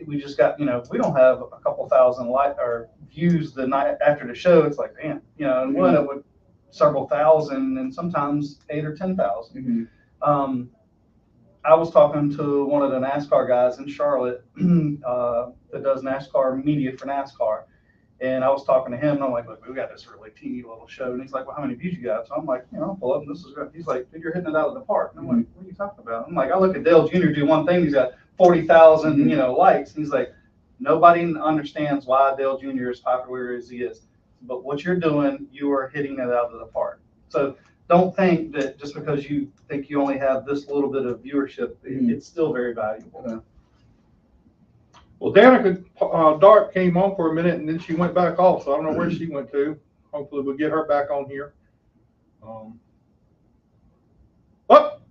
we just got, we don't have a couple thousand or views the night after the show. It's like, damn, and one it would several thousand, and sometimes 8 or 10,000. I was talking to one of the NASCAR guys in Charlotte that does NASCAR media for NASCAR. And I was talking to him, and I'm like, look, we got this really teeny little show. And he's like, well, how many views you got? So I'm like, I'll pull up, and this is good. He's like, dude, you're hitting it out of the park. And I'm like, what are you talking about? I'm like, I look at Dale Jr. do one thing, he's got 40,000, likes. And he's like, nobody understands why Dale Jr. is popular as he is. But what you're doing, you are hitting it out of the park. So don't think that just because you think you only have this little bit of viewership, it's still very valuable. Well, Danica Dart came on for a minute and then she went back off, so I don't know where she went to. Hopefully we'll get her back on here. Oh,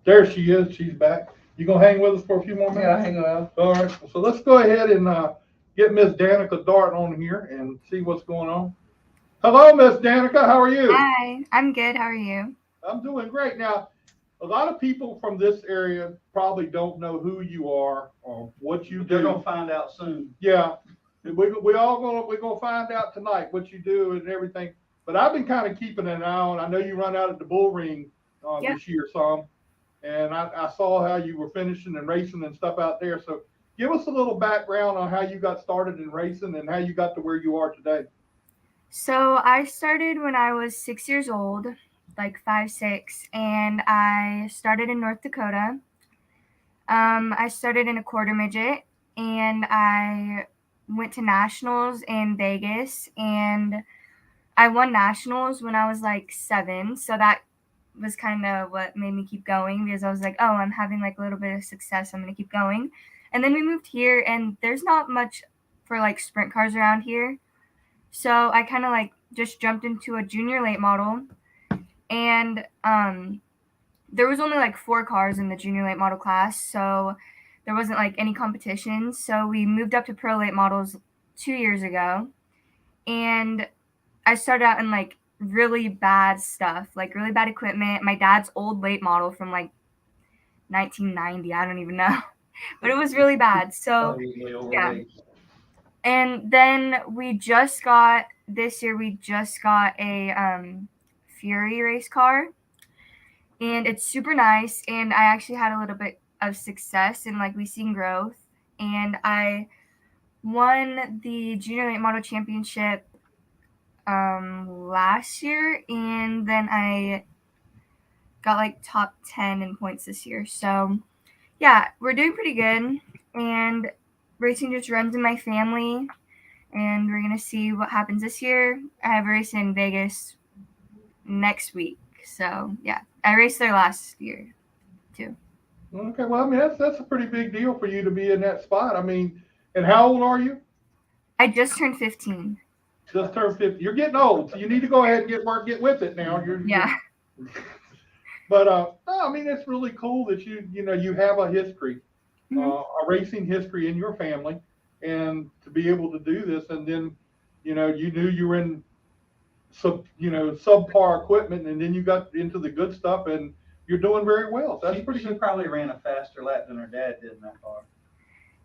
there she is. She's back. You gonna hang with us for a few more minutes? Yeah, hang around. All right. So let's go ahead and get Miss Danica Dart on here and see what's going on. Hello, Miss Danica. How are you? Hi, I'm good. How are you? I'm doing great. Now, a lot of people from this area probably don't know who you are or what you do. They're gonna find out soon. Yeah, we're gonna find out tonight what you do and everything. But I've been kind of keeping an eye on. I know you run out at the Bullring this year some, and I saw how you were finishing and racing and stuff out there. So give us a little background on how you got started in racing and how you got to where you are today. So I started when I was 6 years old, like 5, 6, and I started in North Dakota. I started in a quarter midget, and I went to nationals in Vegas, and I won nationals when I was like 7. So that was kind of what made me keep going, because I was like, oh, I'm having like a little bit of success, I'm gonna keep going. And then we moved here, and there's not much for like sprint cars around here. So I kind of like just jumped into a junior late model, and there was only like 4 cars in the junior late model class, so there wasn't like any competition. So we moved up to pro late models 2 years ago, and I started out in like really bad stuff, like really bad equipment. My dad's old late model from like 1990, I don't even know, but it was really bad. So yeah. And then this year we just got a Fury race car, and it's super nice, and I actually had a little bit of success, and like we seen growth, and I won the junior late model championship last year, and then I got like top 10 in points this year. So yeah, we're doing pretty good, and racing just runs in my family, and we're gonna see what happens this year. I have a race in Vegas next week, so yeah, I raced there last year too. Okay, well, I mean that's a pretty big deal for you to be in that spot. I mean, and how old are you? I just turned 15. Just turned 50. You're getting old, so you need to go ahead and get with it now. But no, I mean it's really cool that you have a history. A racing history in your family, and to be able to do this, and then you knew you were in subpar equipment, and then you got into the good stuff, and you're doing very well. So that's pretty She good. probably ran a faster lap than her dad did in that car.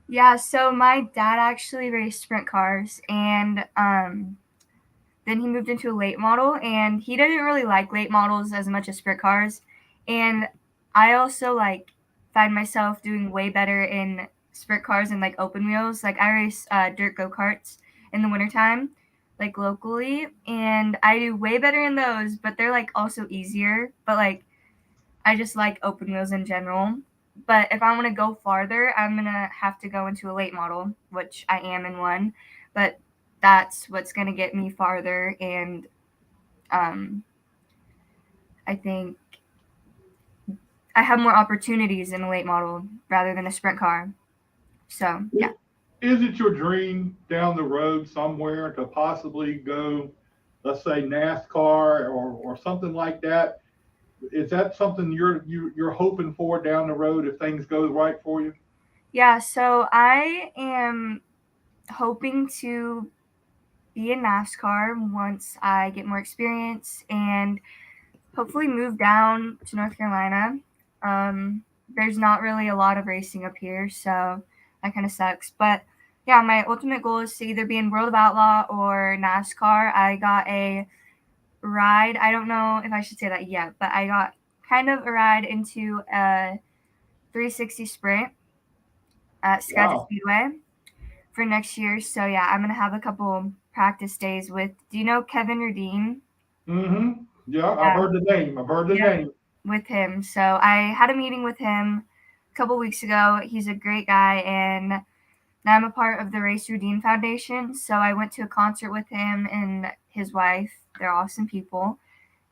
Yeah, so my dad actually raced sprint cars, and then he moved into a late model, and he didn't really like late models as much as sprint cars. And I also like find myself doing way better in sprint cars and like open wheels. Like I race dirt go-karts in the wintertime, like locally, and I do way better in those, but they're like also easier. But like I just like open wheels in general. But if I want to go farther, I'm gonna have to go into a late model, which I am in one. But that's what's gonna get me farther, and I think I have more opportunities in a late model rather than a sprint car. So yeah. Is it your dream down the road somewhere to possibly go, let's say NASCAR or something like that? Is that something you're hoping for down the road if things go right for you? Yeah, so I am hoping to be in NASCAR once I get more experience and hopefully move down to North Carolina. There's not really a lot of racing up here, so that kind of sucks. But yeah, my ultimate goal is to either be in World of Outlaw or NASCAR. I got a ride. I don't know if I should say that yet, but I got kind of a ride into a 360 sprint at Skagit Wow. Speedway for next year. So yeah, I'm gonna have a couple practice days with. Do you know Kevin Rudine? Mm-hmm. Yeah, I've Yeah, heard the name. I've heard the yeah, name. with him. So I had a meeting with him a couple weeks ago. He's a great guy, and now I'm a part of the Race Rudine Foundation. So I went to a concert with him and his wife. They're awesome people,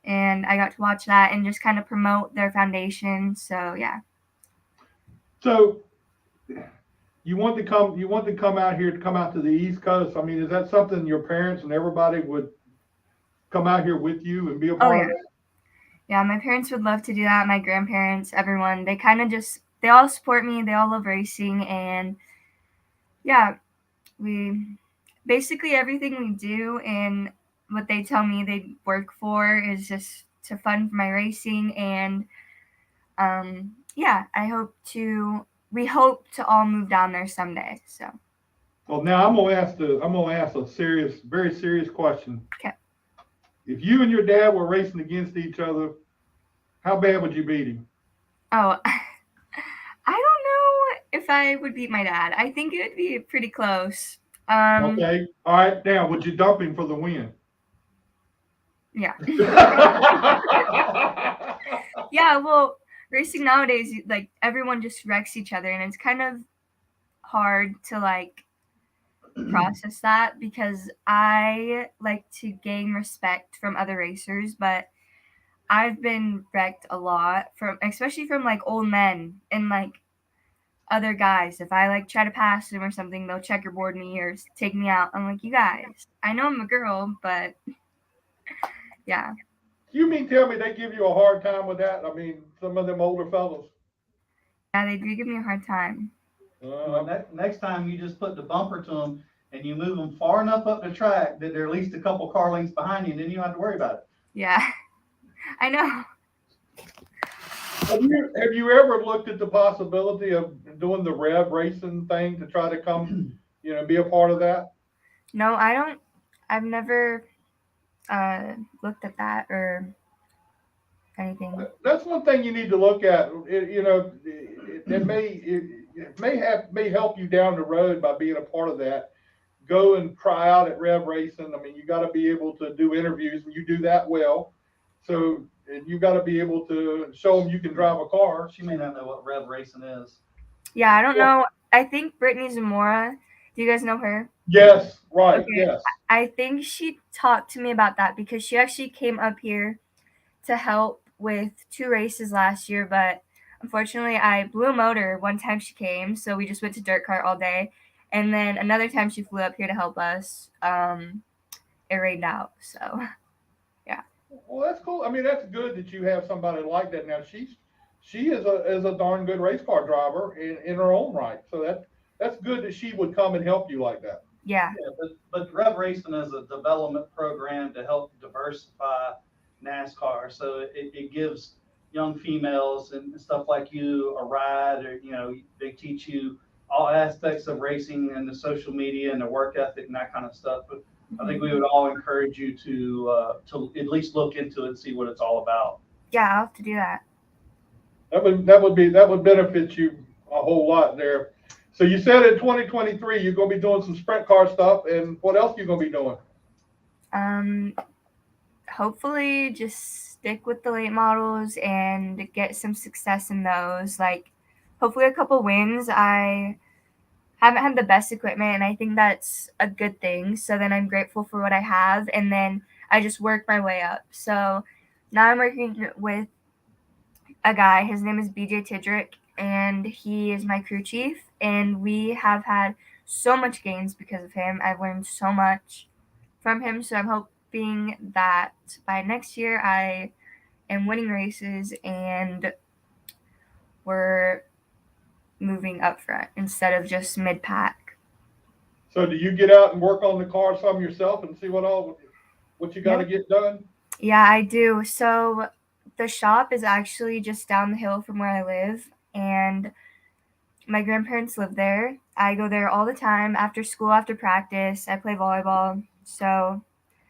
and I got to watch that and just kind of promote their foundation. So yeah. So you want to come out here to come out to the East Coast. I mean, is that something your parents and everybody would come out here with you and be a Oh part yeah. of that? Yeah, my parents would love to do that. My grandparents, everyone, they kind of just, they all support me. They all love racing. And yeah, we basically everything we do and what they tell me they work for is just to fund my racing. And yeah, we hope to all move down there someday. So, Well, now I'm gonna ask a very serious question. okay. If you and your dad were racing against each other, how bad would you beat him? Oh, I don't know if I would beat my dad. I think it would be pretty close. Okay. All right. Now, would you dump him for the win? Yeah. Yeah, well, racing nowadays, like everyone just wrecks each other, and it's kind of hard to like process that because I like to gain respect from other racers, but I've been wrecked a lot from, especially from like old men and like other guys. If I like try to pass them or something, they'll checkerboard me or take me out. I'm like, you guys, I know I'm a girl, but yeah. You mean tell me they give you a hard time with that? I mean, some of them older fellows. Yeah, they do give me a hard time. Well, next time you just put the bumper to them and you move them far enough up the track that they're at least a couple car lengths behind you, and then you don't have to worry about it. Yeah, I know. Have you ever looked at the possibility of doing the rev racing thing to try to come, be a part of that? No, I don't. I've never looked at that or anything. That's one thing you need to look at. It may help you down the road by being a part of that. Go and try out at rev racing. I mean, you got to be able to do interviews, and you do that well. So, and you got to be able to show them you can drive a car. She may not know what rev racing is. Yeah, I don't know. I think Brittany Zamora. Do you guys know her? Yes, right. Okay. Yes. I think she talked to me about that because she actually came up here to help with 2 races last year, but unfortunately I blew a motor one time she came, so we just went to dirt cart all day. And then another time she flew up here to help us, it rained out. So yeah. Well, that's cool. I mean, that's good that you have somebody like that. Now she is a darn good race car driver in her own right. So that's good that she would come and help you like that. Yeah. Yeah, but Rev Racing is a development program to help diversify NASCAR. So it gives young females and stuff like you a ride, or, they teach you all aspects of racing and the social media and the work ethic and that kind of stuff. But I think we would all encourage you to at least look into it and see what it's all about. Yeah, I'll have to do that. That would benefit you a whole lot there. So you said in 2023 you're gonna be doing some sprint car stuff, and what else you gonna be doing? Hopefully just stick with the late models and get some success in those. Like, hopefully a couple wins. I haven't had the best equipment, and I think that's a good thing. So then I'm grateful for what I have, and then I just work my way up. So now I'm working with a guy. His name is BJ Tidrick, and he is my crew chief, and we have had so much gains because of him. I've learned so much from him, so I'm hoping that by next year I am winning races and we're moving up front instead of just mid-pack. So do you get out and work on the car some yourself and see what you got to get done? Yeah, I do. So the shop is actually just down the hill from where I live, and my grandparents live there. I go there all the time after school, after practice. I play volleyball, so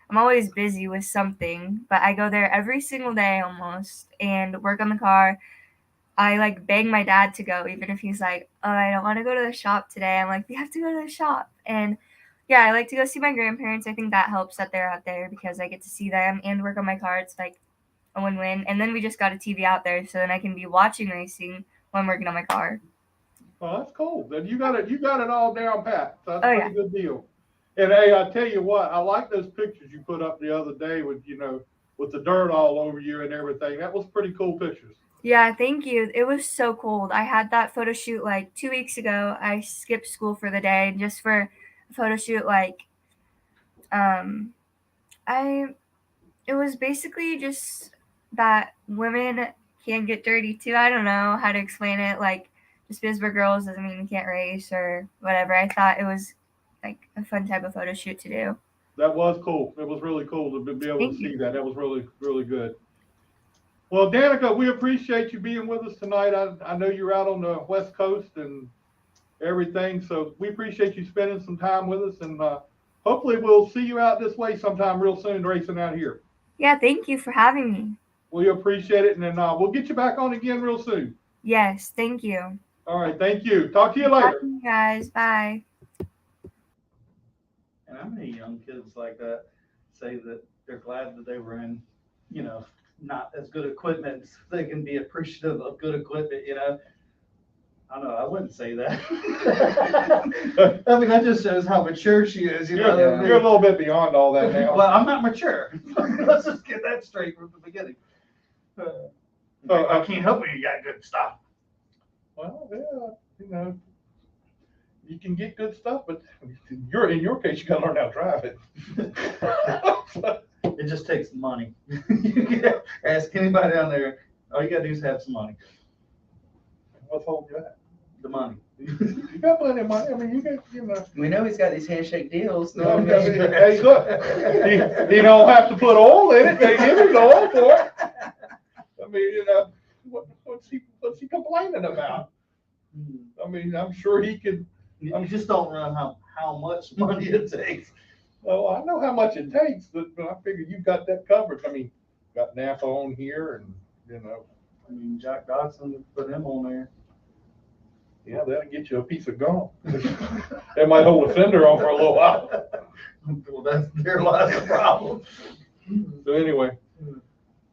I'm always busy with something, but I go there every single day almost and work on the car. I like beg my dad to go, even if he's like, oh, I don't want to go to the shop today. I'm like, we have to go to the shop. And yeah, I like to go see my grandparents. I think that helps that they're out there because I get to see them and work on my car. It's like a win-win. And then we just got a TV out there, so then I can be watching racing when I'm working on my car. Oh, that's cool. Then you got it all down pat. So that's Oh, a pretty good deal. And hey, I tell you what, I like those pictures you put up the other day with with the dirt all over you and everything. That was pretty cool pictures. Yeah, thank you. It was so cold. I had that photo shoot like 2 weeks ago. I skipped school for the day just for a photo shoot. Like, it was basically just that women can get dirty too. I don't know how to explain it. Like, just because we're girls doesn't mean we can't race or whatever. I thought it was like a fun type of photo shoot to do. That was cool. It was really cool to be able to see that. That was really, really good. Well, Danica, we appreciate you being with us tonight. I know you're out on the West Coast and everything, so we appreciate you spending some time with us, and hopefully we'll see you out this way sometime real soon racing out here. Yeah, thank you for having me. We appreciate it, and then we'll get you back on again real soon. Yes, thank you. All right, thank you. Talk to you later. Talk to you guys. Bye. And how many young kids like that say that they're glad that they were in, not as good equipment, so they can be appreciative of good equipment, I don't know, I wouldn't say that. I mean, that just shows how mature she is, You're a little bit beyond all that now. Well, I'm not mature. Let's just get that straight from the beginning. I can't help it, you got good stuff. Well, yeah, you can get good stuff, but in your case, you got to learn how to drive it. It just takes money. You can ask anybody down there, all you got to do is have some money. What's holding you back? The money. You got plenty of money. I mean, you got. We know he's got these handshake deals. No, hey, look, he don't have to put oil in it. They give him the oil for it. I mean, what's he complaining about? I mean, I'm sure he could. You just don't know how much money it takes. Well, I know how much it takes, but I figure you've got that covered. I mean, got Napa on here, and I mean, Jack Dodson put him on there. Yeah, that'll get you a piece of gum. That might hold a fender on for a little while. Well, there lies the problem. So anyway,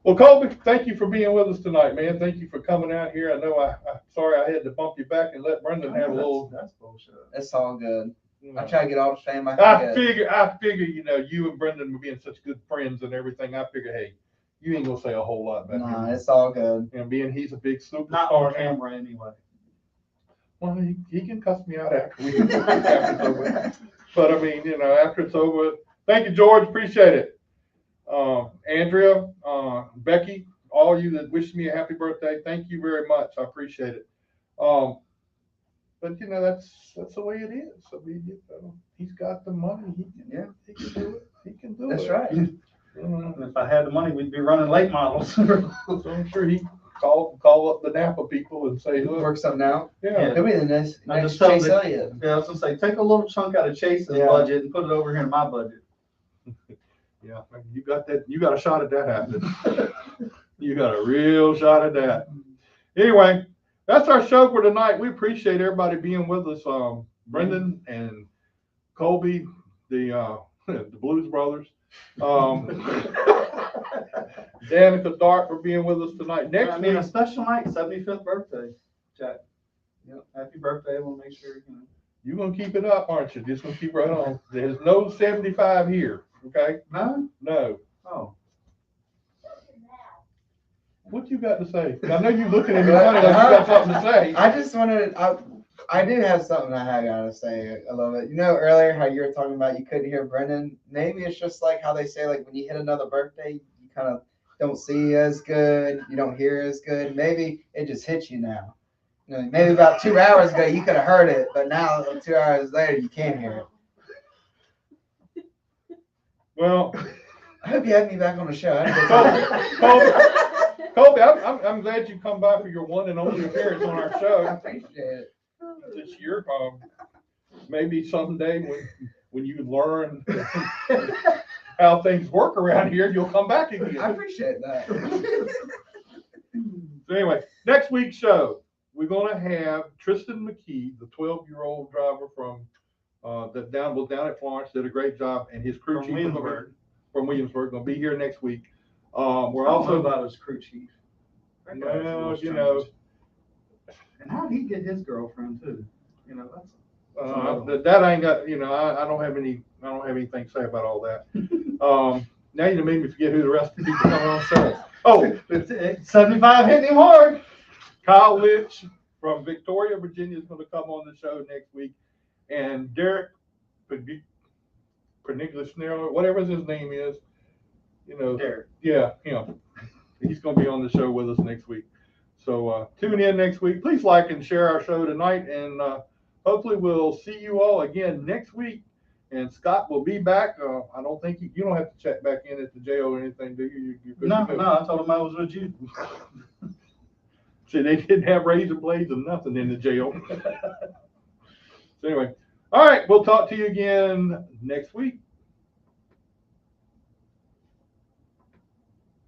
well, Colby, thank you for being with us tonight, man. Thank you for coming out here. I know I'm sorry I had to bump you back and let Brendan have a little. That's bullshit. It's all good. I try to get all the fame I can get. I figure, you and Brendan were being such good friends and everything. I figure, hey, you ain't gonna say a whole lot about Nah, him. it's all good. And being he's a big superstar. Not on camera anyway. Well, he can cuss me out after it's over. But I mean, after it's over. Thank you, George. Appreciate it. Andrea, Becky, all of you that wished me a happy birthday, thank you very much. I appreciate it. But that's the way it is. I mean, he's got the money. Yeah. He can do it. He can do That's it. right. And if I had the money, we'd be running late models. So I'm sure he call up the Napa people and say, look, Work something out. yeah, He'll be the next I next just tell Chase him that- Elliott. Yeah, I was gonna say, take a little chunk out of Chase's Yeah. budget and put it over here in my budget. yeah, you got that. You got a shot at that happening. You got a real shot at that. Anyway, that's our show for tonight. We appreciate everybody being with us. Brendan and Colby, the the Blues Brothers. Danica Dart for being with us tonight. Next I mean, a week, special night, 75th birthday, Jack. Yep. Happy birthday. We'll make sure, you're gonna keep it up, aren't you? Just gonna keep right on. There's no 75 here. Okay? No? No. Oh. What you got to say? I know you're looking at me funny like you got something to say. I just wanted, I do have something I gotta say a little bit. You know, earlier how you were talking about you couldn't hear Brendan. Maybe it's just like how they say, like when you hit another birthday, you kind of don't see as good, you don't hear as good. Maybe it just hits you now. You know, maybe about 2 hours ago you could have heard it, but now 2 hours later you can't hear it. Well, I hope you have me back on the show. I had a good time. Colby, I'm glad you come by for your one and only appearance on our I show appreciate it. this year. Maybe someday when you learn how things work around here, you'll come back I again. appreciate that. So anyway, next week's show, we're gonna have Tristan McKee, the 12-year-old driver from that was down at Florence, did a great job, and his crew From chief Williamsburg. from Williamsburg, gonna be here next week. We're Also also about his crew chief. That guy's a little well, you strange. know, And how'd he get his girlfriend too? That's that ain't got, I don't have anything to say about all that. Now you made me forget who the rest of the people coming on the show. Oh, 75 hitting him hard. Kyle Lynch from Victoria, Virginia is going to come on the show next week, and Derek Perniglia, whatever his name is, Derek. yeah, him. He's going to be on the show with us next week. So tune in next week. Please like and share our show tonight, and hopefully we'll see you all again next week. And Scott will be back. I don't think you don't have to check back in at the jail or anything, do you? You're good No, to go. no, I told him I was with you. See, they didn't have razor blades or nothing in the jail. So anyway, all right, we'll talk to you again next week.